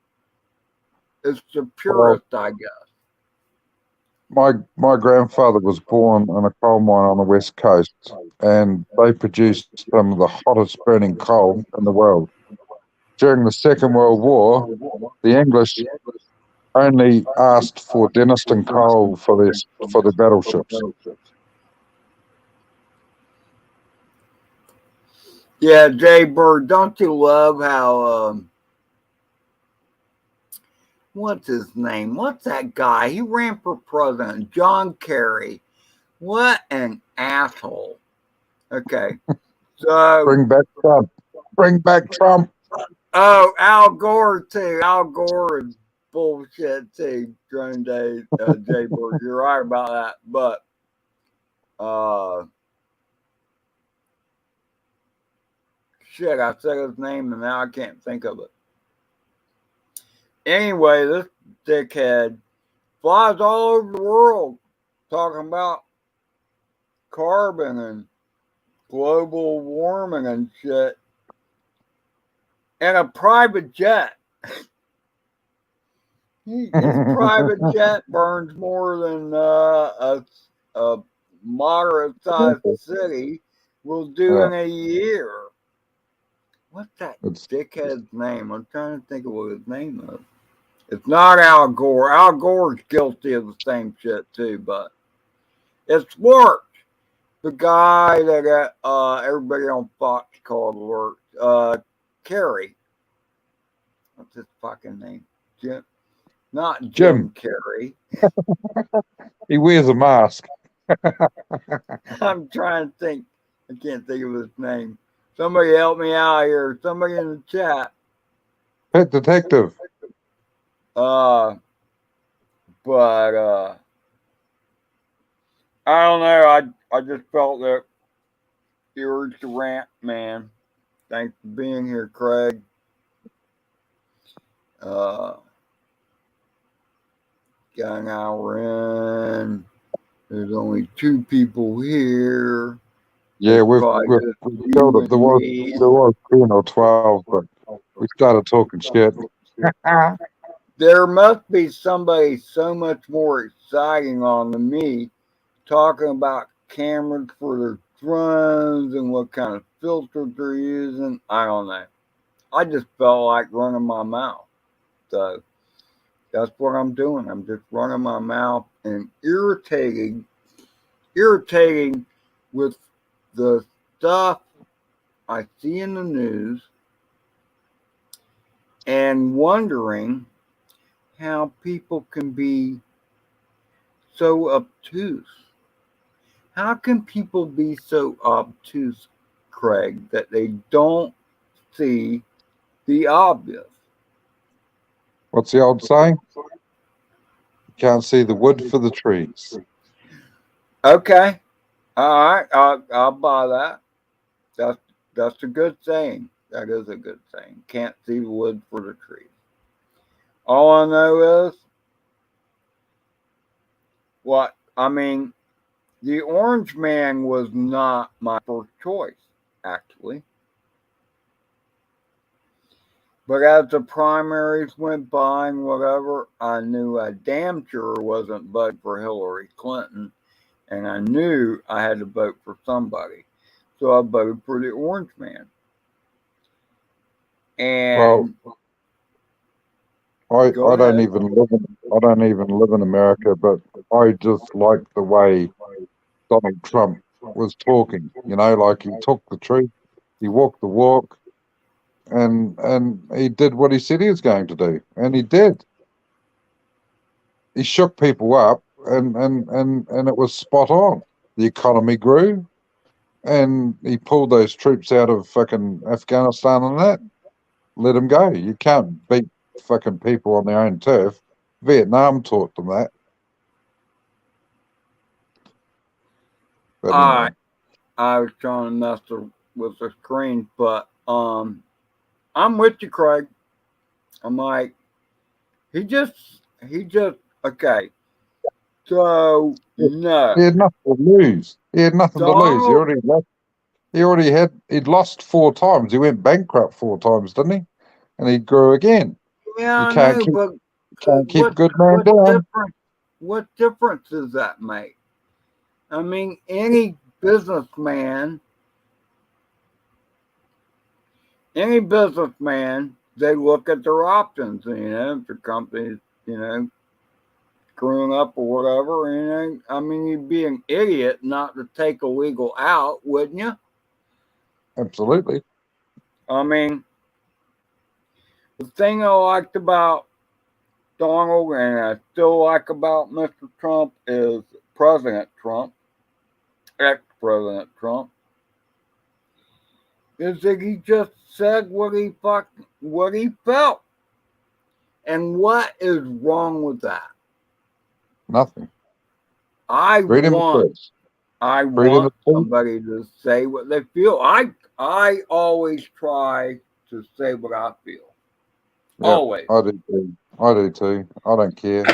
It's the Well, purest, I guess. my grandfather was born in a coal mine on the west coast, and they produced some of the hottest burning coal in the world. During the Second World War, the English only asked for Denniston coal for their battleships. Yeah, Jay Bird, don't you love how what's his name? What's that guy? He ran for president, John Kerry. What an asshole. Okay. So Bring back Trump. Bring back Trump. oh, Al Gore too. Al Gore is bullshit too. Drone Day, Jay Bird, you're right about that. But uh shit, I said his name and now I can't think of it. Anyway, this dickhead flies all over the world talking about carbon and global warming and shit in a private jet. His private jet burns more than a moderate sized city will do in Yeah, a year. What's that it's dickhead's name? I'm trying to think of what his name is. It's not Al Gore. Al Gore's guilty of the same shit too, but it's worked. The guy that everybody on Fox called worked, Kerry. What's his fucking name? Jim, not Jim Jim. Carrey. He wears a mask. I'm trying to think. I can't think of his name. Somebody help me out here. Somebody in the chat. Pet detective. Uh, but I don't know. I just felt that you were the rant, man. Thanks for being here, Craig. Uh, got an hour in. There's only two people here. Yeah, It's we've probably we've, just we've filled you it. and me. There was 10 or 12, but we started talking shit. There must be somebody so much more exciting on than me talking about cameras for their drones and what kind of filters they're using. I don't know. I just felt like running my mouth. So that's what I'm doing. I'm just running my mouth and irritating with the stuff I see in the news and wondering how people can be so obtuse. How can people be so obtuse, Craig, that they don't see the obvious? What's the old saying? You can't see the wood for the trees. Okay, all right, I'll buy that. That's that's a good saying. That is a good saying. Can't see the wood for the trees. All I know is what I mean. The Orange Man was not my first choice, actually. But as the primaries went by and whatever, I knew I damn sure wasn't voting for Hillary Clinton, and I knew I had to vote for somebody. So I voted for the Orange Man. Well, And I go don't ahead. even live in America, but I just like the way Donald Trump was talking. You know, like he took the truth, he walked the walk, and he did what he said he was going to do, and he did. He shook people up, and it was spot on. The economy grew, and he pulled those troops out of fucking Afghanistan and that. Let them go. You can't beat fucking people on their own turf. Vietnam taught them that. But I anyway, I was trying to mess with the screen, but I'm with you, Craig. I'm like, he just okay. So no, he had nothing to lose. He had nothing to lose. Donald. He'd lost 4 times. He went bankrupt 4 times, didn't he? And he grew again. Yeah, You I know, but can't keep what good man what down. difference? What difference does that make? I mean, any businessman, they look at their options. If the company's, you know, screwing up or whatever. I mean, you'd be an idiot not to take a legal out, wouldn't you? Absolutely. I mean, the thing I liked about Donald and I still like about Mr. Trump is President Trump, ex-President Trump, is that he just said what he felt. And what is wrong with that? Nothing. I Freedom of want speech. I Freedom want of speech. somebody to say what they feel. I always try to say what I feel. Yep. Always. I do too. I do too. I don't care.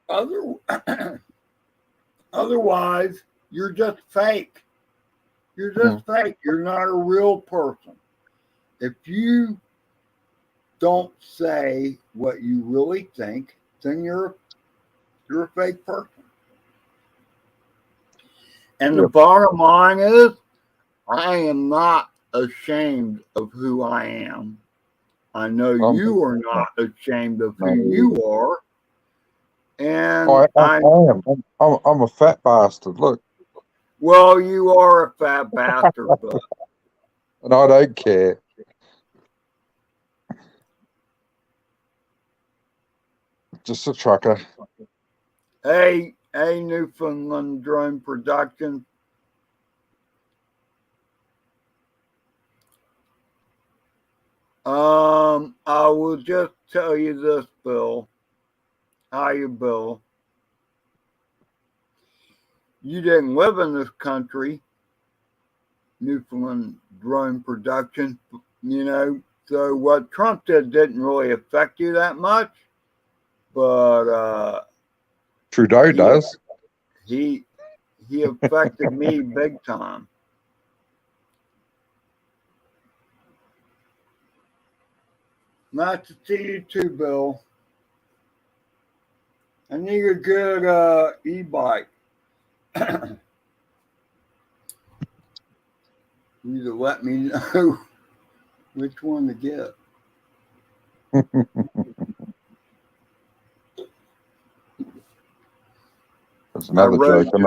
Other Otherwise, you're just fake. You're Mm, just fake. You're not a real person. If you don't say what you really think, then you're a fake person. And the yep. bottom line is, I am not ashamed of who I am. I know I'm you are not ashamed of who not you either. are. And I am. I'm a fat bastard. Look, well, you are a fat bastard, but and I don't care. Just a trucker. hey, Newfoundland Drone Productions, I will just tell you this, Bill. How you, Bill? You didn't live in this country, Newfoundland Drone Production, so what Trump did didn't really affect you that much, but Trudeau he does. he he affected me big time. Nice to see you too, Bill. I need a good e-bike. You to let me know which one to get. That's I another rode joke. to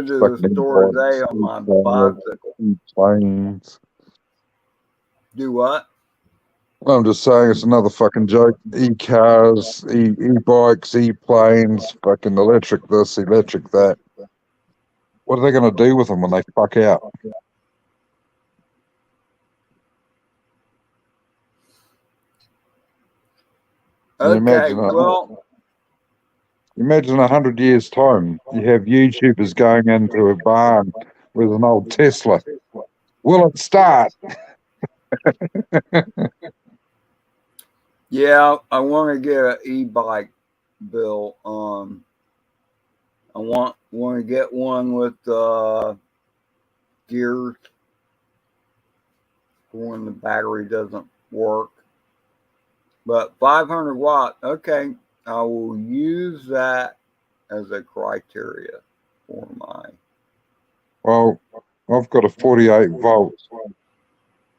the Fucking store today e-bikes, on my e-cars, bicycle. e-planes. Do what? I'm just saying it's another fucking joke. E-cars, e-bikes, e-planes, fucking electric this, electric that. What are they going to do with them when they fuck out? Can you Okay, imagine it? well, Imagine 100 years' time, you have YouTubers going into a barn with an old Tesla. Will it start? yeah, I want to get an e-bike, Bill. I want to get one with gears for when the battery doesn't work. But 500 watt, okay, I will use that as a criteria for my. Well, I've got a 48 volt,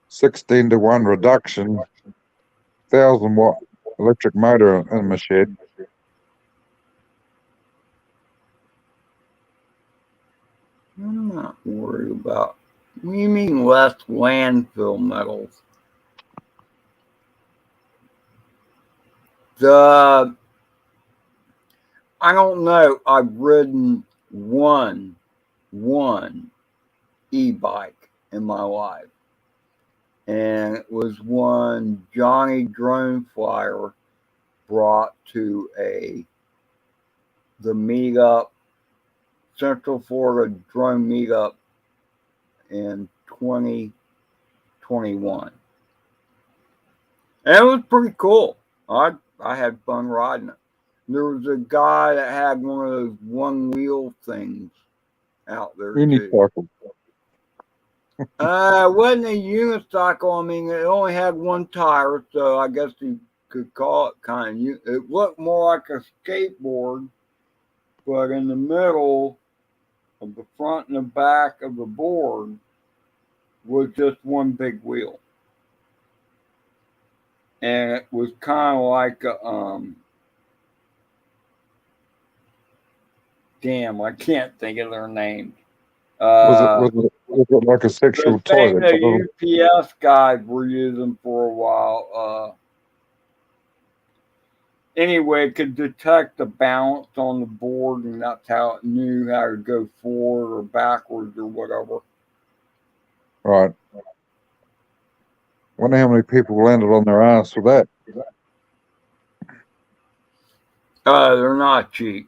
16-to-1 reduction, 1,000 watt electric motor in my shed. I'm not worried about. What do you mean less landfill metals? The I don't know. I've ridden one e-bike in my life, and it was one Johnny Drone Flyer brought to the meetup, Central Florida Drone Meetup in 2021, and it was pretty cool. I had fun riding it. There was a guy that had one of those one wheel things out there too. Unicycle. It wasn't a unicycle. I mean, it only had one tire, so I guess you could call it kind of. It looked more like a skateboard, but in the middle of the front and the back of the board was just one big wheel, and it was kind of like damn, I can't think of their names. Was it, Uh, was it, was it like a the sexual toy? thing That's a the little. UPS guys were using for a while. Anyway, it could detect the balance on the board, and that's how it knew how to go forward or backwards or whatever. Right. Wonder how many people landed on their ass with that. They're not cheap,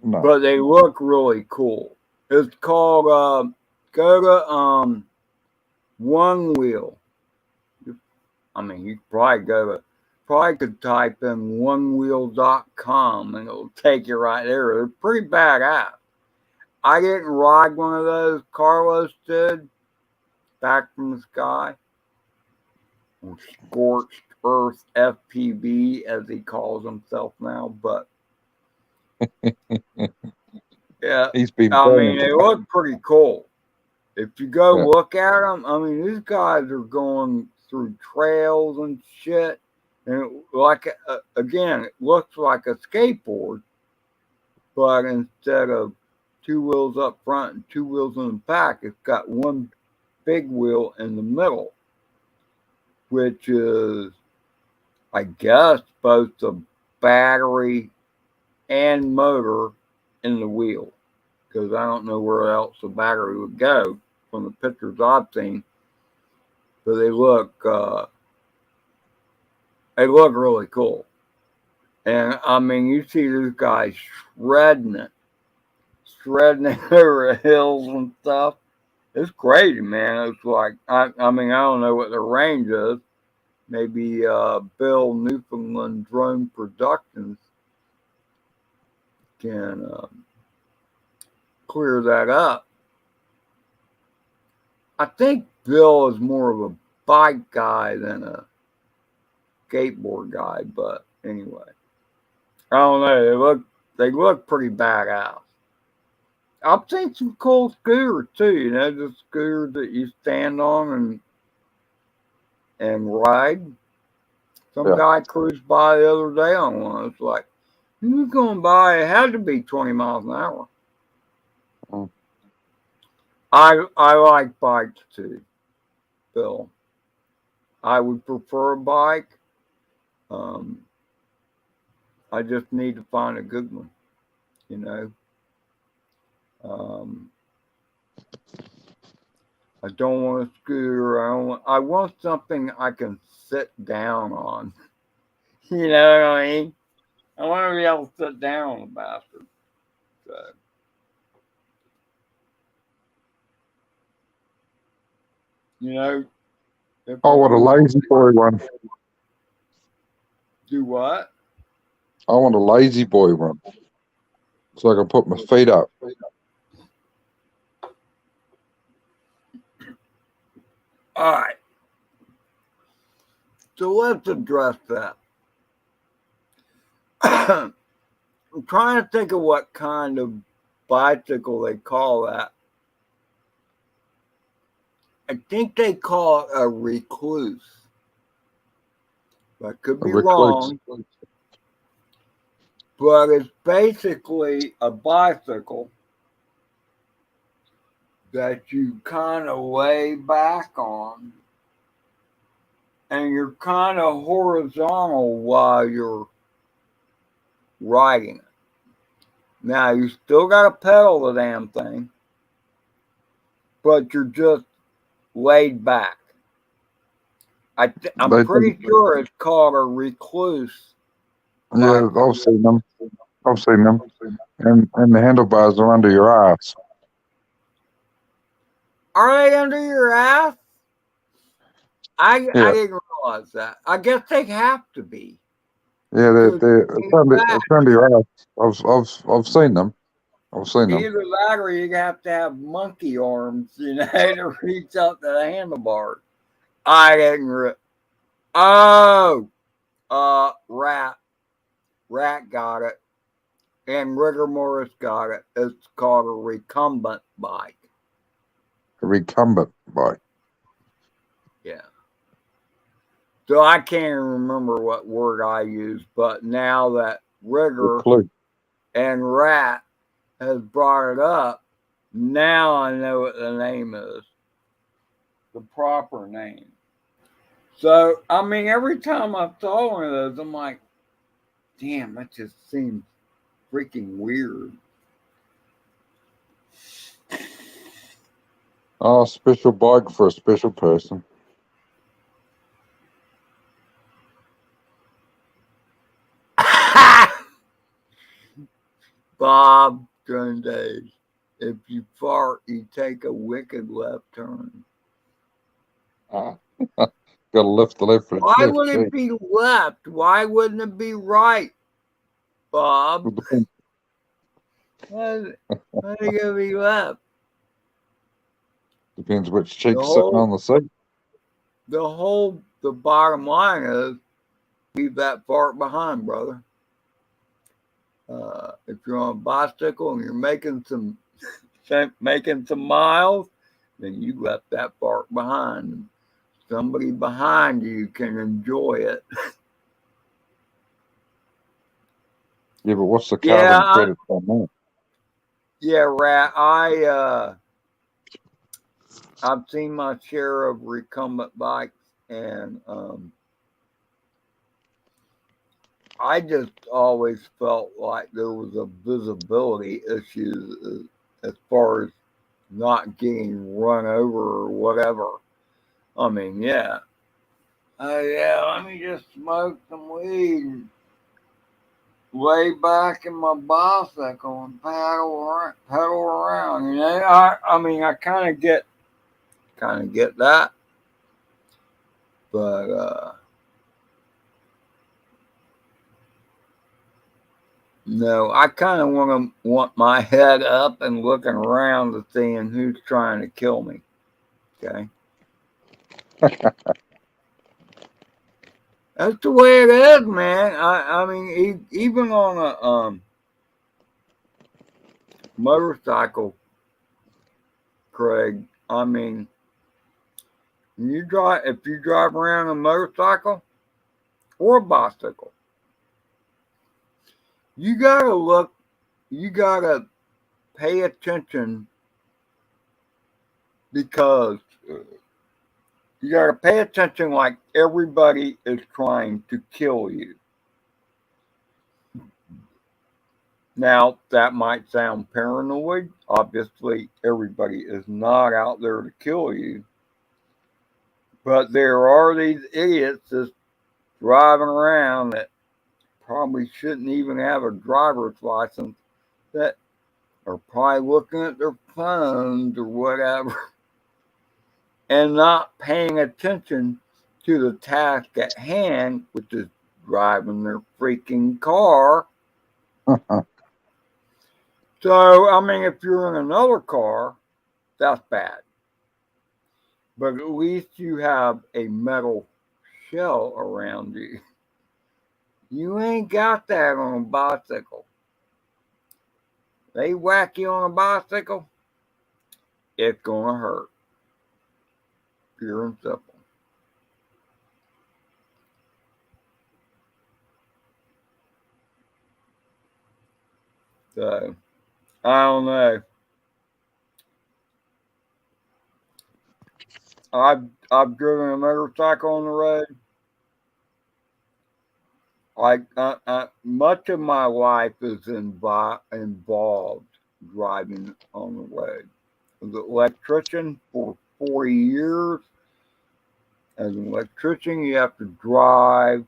No. but they look really cool. It's called go to One Wheel. I mean, you probably could type in onewheel.com and it'll take you right there. They're pretty badass. I didn't ride one of those. Carlos did back from the sky. Scorched Earth FPV, as he calls himself now. But yeah, He's been I mean, banging. they look pretty cool. If you go Yeah. look at them, I mean, these guys are going through trails and shit. And like, again, it looks like a skateboard, but instead of two wheels up front and two wheels in the back, it's got one big wheel in the middle, which is, I guess, both the battery and motor in the wheel. Because I don't know where else the battery would go from the pictures I've seen. But they look really cool. And I mean, you see these guys shredding it over the hills and stuff. It's crazy, man. It's like I mean, I don't know what the range is. Maybe Bill Newfoundland Drone Productions can clear that up. I think Bill is more of a bike guy than a skateboard guy, but anyway, I don't know. They look pretty badass. I've seen some cool scooters too. You know, the scooters that you stand on and ride. Some Yeah. guy cruised by the other day on one. It's like, you going by? It had to be 20 miles an hour. Mm. I like bikes too, Bill. I would prefer a bike. Um, I just need to find a good one. You know. Um, I don't want a scooter. I want something I can sit down on. You know what I mean? I want to be able to sit down on the bastard. So, you know, if I I'm want a going lazy boy one. do what? I want a lazy boy one, so I can put my feet up. All right. So let's address that. I'm trying to think of what kind of bicycle they call that. I think they call it a recluse. I could A be recluse. wrong, but it's basically a bicycle that you kind of lay back on and you're kind of horizontal while you're riding it. Now, you still got to pedal the damn thing, but you're just laid back. I'm They, pretty sure it's called a recluse yeah, bicycle. I've seen them. I've seen them. And the handlebars are under your ass. Are they under your ass? I Yeah, didn't realize that. I guess they have to be yeah, because it's back. under your ass. I've seen them. I've seen them. Either that or you have to have monkey arms, you know, to reach up to the handlebar. I didn't. Oh, Rat. Rat got it. And Rigor Morris got it. It's called a recumbent bike. A recumbent bike. Yeah. So I can't even remember what word I used, but now that Rigor Recluse. and Rat has brought it up, now I know what the name is. The proper name. So, I mean, every time I saw one of those, I'm like, damn, that just seems freaking weird. Oh, special bike for a special person. Bob during days. If you fart, you take a wicked left turn. Ah. Got to lift the left Why left would it cheek. be left? Why wouldn't it be right, Bob? It depends, Why it gonna be left? depends which The cheek's sitting whole, on the seat. the bottom line is leave that fart behind, brother. If you're on a bicycle and you're making some miles, then you left that fart behind. Somebody behind you can enjoy it. Yeah, but what's the Yeah, carbon credit on that? yeah, Rat. I've seen my share of recumbent bikes, and I just always felt like there was a visibility issue as far as not getting run over or whatever. I mean, yeah. Yeah, let me just smoke some weed and lay back in my bicycle and pedal around. You know, I mean, I kind of get that, but no, I kind of want my head up and looking around to seeing who's trying to kill me. Okay, that's the way it is, man. I mean, even on a motorcycle, Craig. I mean, if you drive around a motorcycle or a bicycle, you gotta look, you gotta pay attention because you gotta pay attention like everybody is trying to kill you. Now, that might sound paranoid. Obviously, everybody is not out there to kill you. But there are these idiots just driving around that probably shouldn't even have a driver's license that are probably looking at their phones or whatever and not paying attention to the task at hand, which is driving their freaking car. So, I mean, if you're in another car, that's bad. But at least you have a metal shell around you. You ain't got that on a bicycle. They whack you on a bicycle, it's gonna hurt. Pure and simple. So I don't know. I've driven a motorcycle on the road. Much of my life is involved driving on the road. I was an electrician for 40 years. As an electrician, you have to drive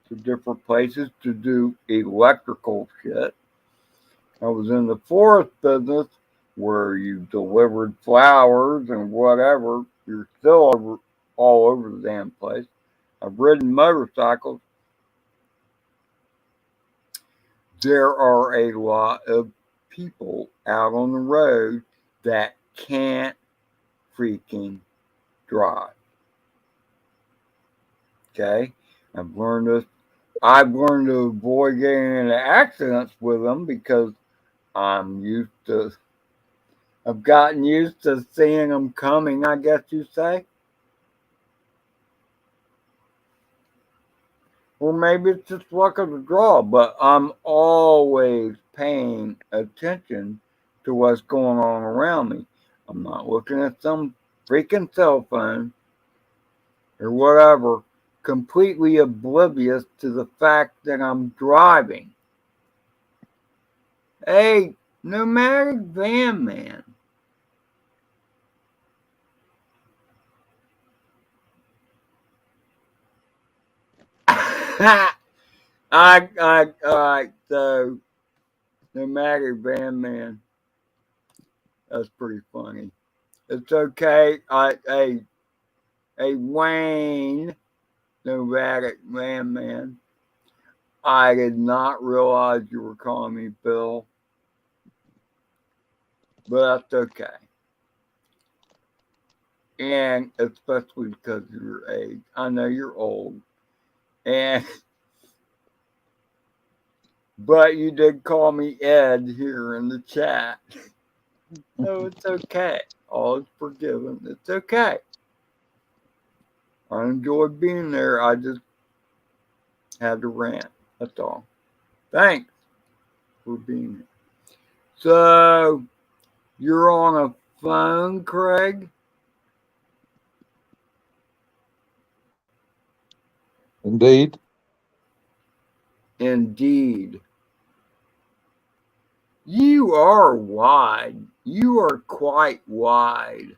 to different places to do electrical shit. I was in the florist business where you delivered flowers and whatever. You're still all over the damn place. I've ridden motorcycles. There are a lot of people out on the road that can't freaking drive. Okay? I've learned this. I've learned to avoid getting into accidents with them because I've gotten used to seeing them coming, I guess you say. Or maybe it's just luck of the draw, but I'm always paying attention to what's going on around me. I'm not looking at some freaking cell phone or whatever, completely oblivious to the fact that I'm driving. Hey, nomadic van man. So nomadic van man. That's pretty funny. It's okay. Wayne, nomadic van man. I did not realize you were calling me Bill, but that's okay. And especially because of your age. I know you're old. But you did call me Ed here in the chat. So it's okay. All is forgiven. It's okay. I enjoyed being there. I just had to rant. That's all. Thanks for being here. So you're on a phone, Craig? Indeed. Indeed. You are wide. You are quite wide.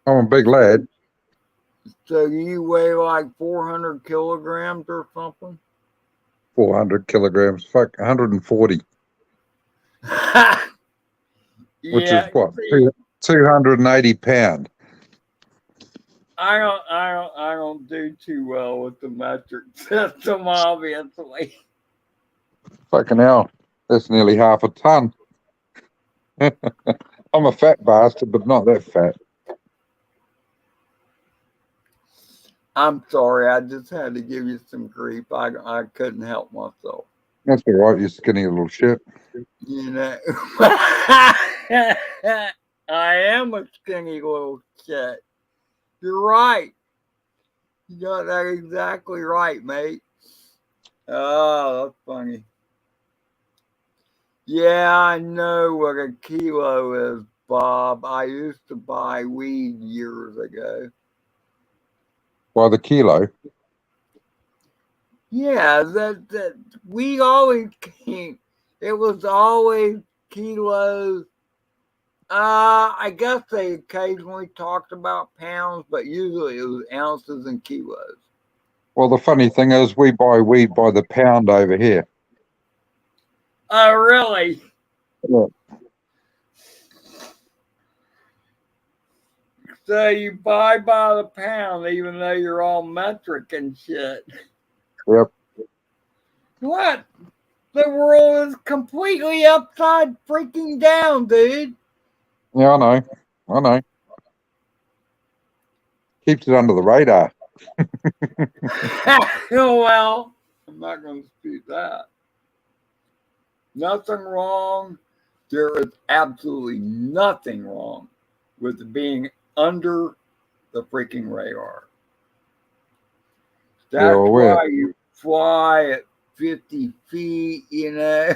I'm a big lad. So you weigh like 400 kilograms or something? 400 kilograms. Fuck, 140. Which is what? 280 pound. I don't do too well with the metric system, obviously. Fucking hell. That's nearly half a ton. I'm a fat bastard, but not that fat. I'm sorry, I just had to give you some grief. I couldn't help myself. That's all right, you skinny little shit. You know, I am a skinny little shit. You're right. You got that exactly right, mate. Oh, that's funny. Yeah, I know what a kilo is, Bob. I used to buy weed years ago. By the kilo. Yeah, that we always came. It was always kilos. I guess they occasionally talked about pounds, but usually it was ounces and kilos. Well, the funny thing is, we buy weed by the pound over here. Oh, really? Yeah. So you buy by the pound, even though you're all metric and shit. Yep. What? The world is completely upside freaking down, dude. Yeah, I know. I know. Keeps it under the radar. Well, I'm not going to dispute that. Nothing wrong. There is absolutely nothing wrong with being under the freaking radar. Yeah, That's well, why you fly at 50 feet, you know.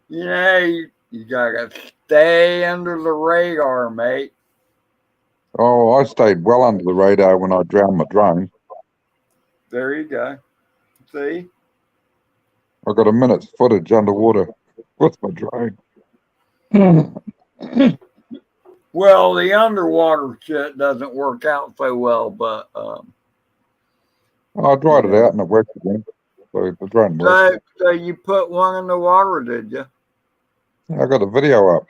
You gotta stay under the radar, mate. I stayed well under the radar when I drowned my drone. There you go. See? I got a minute's footage underwater with my drone. Well, the underwater shit doesn't work out so well, but I dried it yeah. out and it worked again. So the drone worked. So you put one in the water, did you? Yeah, I got a video up.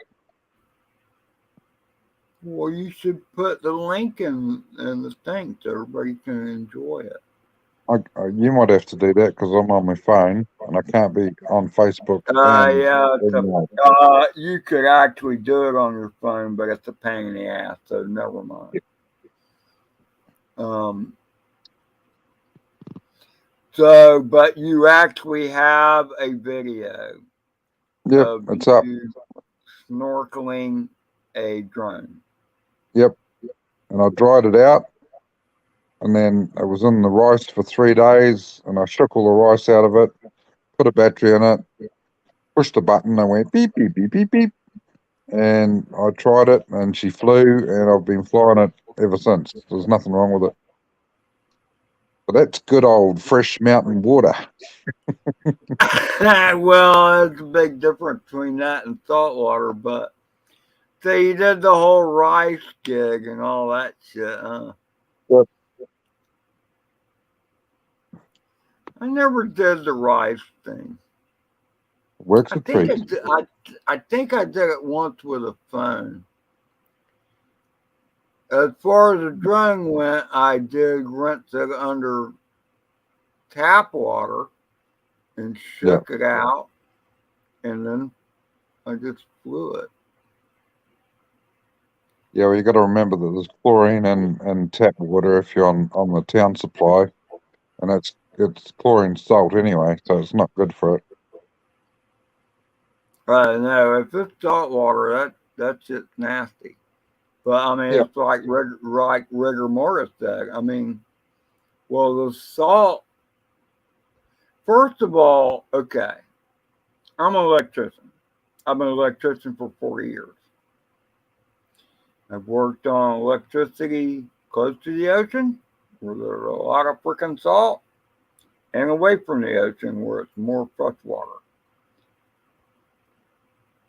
Well, you should put the link in the thing so everybody can enjoy it. You might have to do that because I'm on my phone and I can't be on Facebook and Yeah, email. you could actually do it on your phone, but it's a pain in the ass, so never mind. Um, but you actually have a video Yep, of it's up. you snorkeling a drone. Yep, and I dried it out, and then it was in the rice for 3 days, and I shook all the rice out of it, put a battery in it, pushed the button, and went beep beep beep beep beep, and I tried it, and she flew, and I've been flying it ever since. There's nothing wrong with it. But that's good old fresh mountain water. Well, there's a big difference between that and saltwater, but so you did the whole rice gig and all that shit, huh? Yep. I never did the rice thing. Works I a think I treat. did, I think I did it once with a phone. As far as the drone went, I did rinse it under tap water and Yeah. shook it out, and then I just flew it. Yeah, well, you got to remember that there's chlorine in tap water if you're on the town supply, and it's chlorine salt anyway, so it's not good for it. No, if it's salt water, that shit's nasty. But I mean, Yeah, it's like rigor mortis said. I mean, well, the salt. First of all, okay, I'm an electrician. I've been an electrician for 40 years. I've worked on electricity close to the ocean, where there's a lot of freaking salt, and away from the ocean, where it's more fresh water.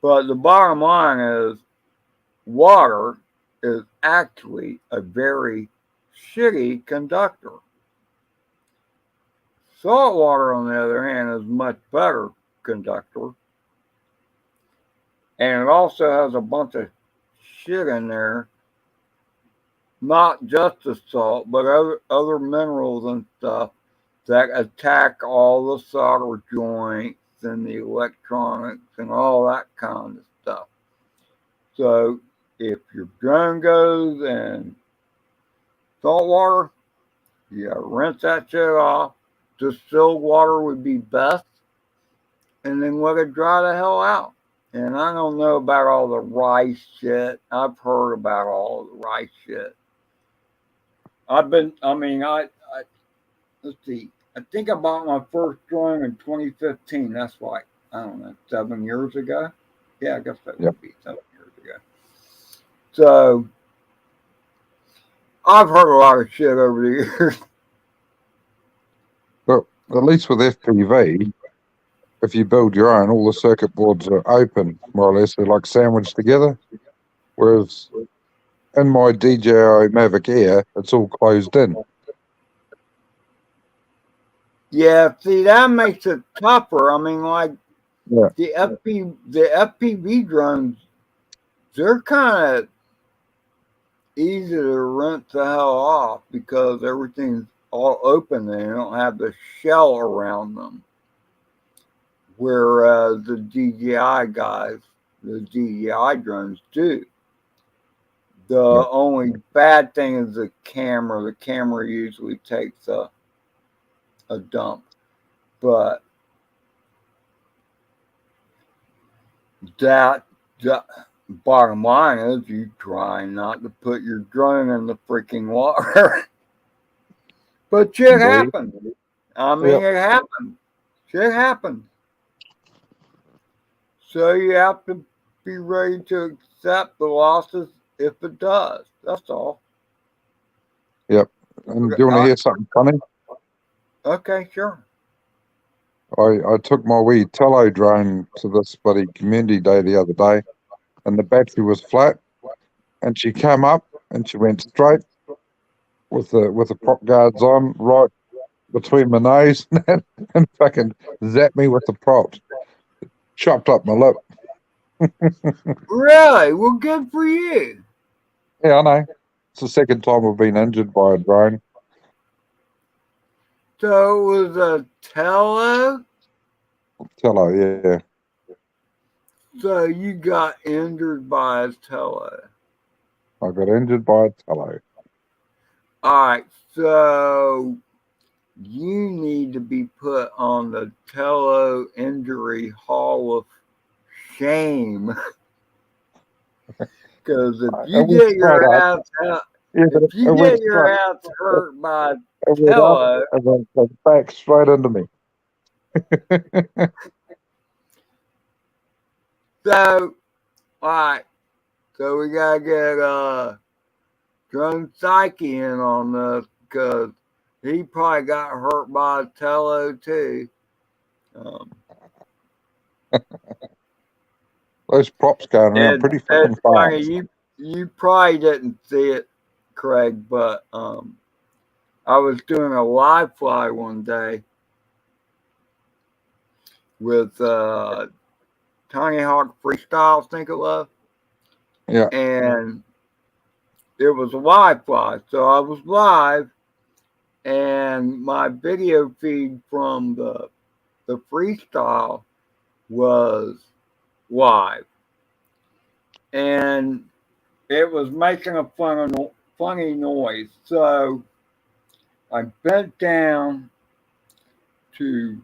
But the bottom line is, water is actually a very shitty conductor. Salt water, on the other hand, is a much better conductor, and it also has a bunch of shit in there, not just the salt, but other minerals and stuff that attack all the solder joints and the electronics and all that kind of stuff. So if your drone goes in salt water, you gotta rinse that shit off, distilled water would be best, and then let it dry the hell out. And I don't know about all the rice shit. I've heard about all the rice shit. I let's see. I think I bought my first drawing in 2015. That's like, I don't know, 7 years ago. Yeah, I guess that Yep. would be 7 years ago. So I've heard a lot of shit over the years. But at least with FPV, if you build your own, all the circuit boards are open, more or less. They're like sandwiched together. Whereas in my DJI Mavic Air, it's all closed in. Yeah, see, that makes it tougher. I mean, like Yeah. the FPV drones, they're kind of easy to rent the hell off because everything's all open and they don't have the shell around them. Whereas the DJI guys, the DJI drones do. The Yeah. only bad thing is the camera. The camera usually takes a dump. But that, that bottom line is you try not to put your drone in the freaking water. But shit Indeed. happens. I mean, Yep. it happens. Shit happens. So you have to be ready to accept the losses if it does. That's all. Yep. And do you want to I, hear something funny? okay, sure. I took my wee tello drone to this bloody community day the other day, and the battery was flat, and she came up and she went straight with the prop guards on, right between my nose, and fucking zapped me with the props, chopped up my lip. Really? Well, good for you. Yeah, I know. It's the second time I've been injured by a drone. So it was a tello. Tello, yeah. So you got injured by a tello. I got injured by a tello. All right. So you need to be put on the Tello Injury Hall of Shame. Because if It you was get straight your up. ass out, Yeah, but if you it went get your straight. ass hurt by It went up Tello, and then went back straight into me. so all right, so we gotta get Drone Psyche in on this because he probably got hurt by Tello too. Um, Those props going around pretty fucking it's funny fast. you probably didn't see it, Craig, but I was doing a live fly one day with Tiny Hawk Freestyle, I think it was, Yeah. and it was a live fly. So I was live, and my video feed from the freestyle was live, and it was making a funny noise. So I bent down to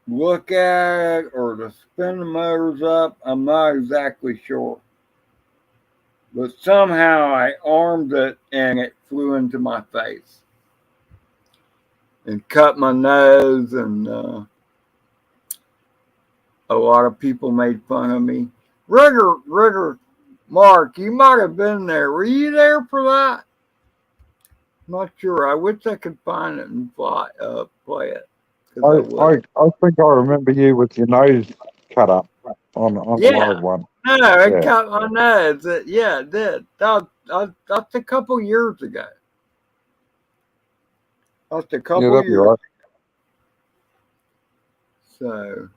look at it or to spin the motors up. I'm not exactly sure. But somehow I armed it and it flew into my face and cut my nose. And a lot of people made fun of me. Rigger, Mark, you might have been there. Were you there for that? Not sure. I wish I could find it and play it. Because I would. I think I remember you with your nose cut up on a Yeah. live one. No, it Yeah. cut my nose. Yeah, it did. That's a couple years ago. That's a Yeah, couple that'd be years. right. So,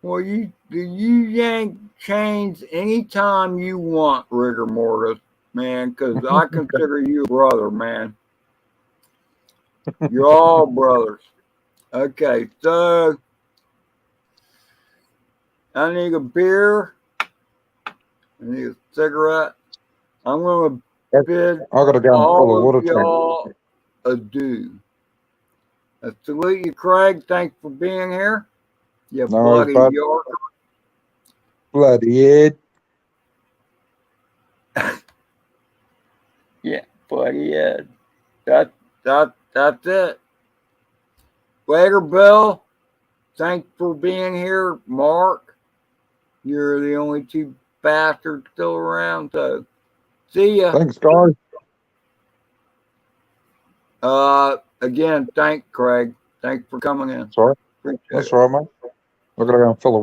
well, you yank chains anytime you want, rigor mortis, man. Because I consider you a brother, man. You're all brothers. Okay, so I need a beer. I need a cigarette. I'm gonna Yep. bid I gotta go and fill a all of water tank. y'all ado. I salute you, Craig. Thanks for being here. You No worries, bloody bud. Yorker. Bloody Ed. Yeah, bloody Ed. That's it. Later, Bill. Thanks for being here, Mark. You're the only two bastards still around, so see ya. Thanks, guys. Again, thank Craig. Thanks for coming in. Sorry. Appreciate That's it. all right, mate. I gotta go and fill a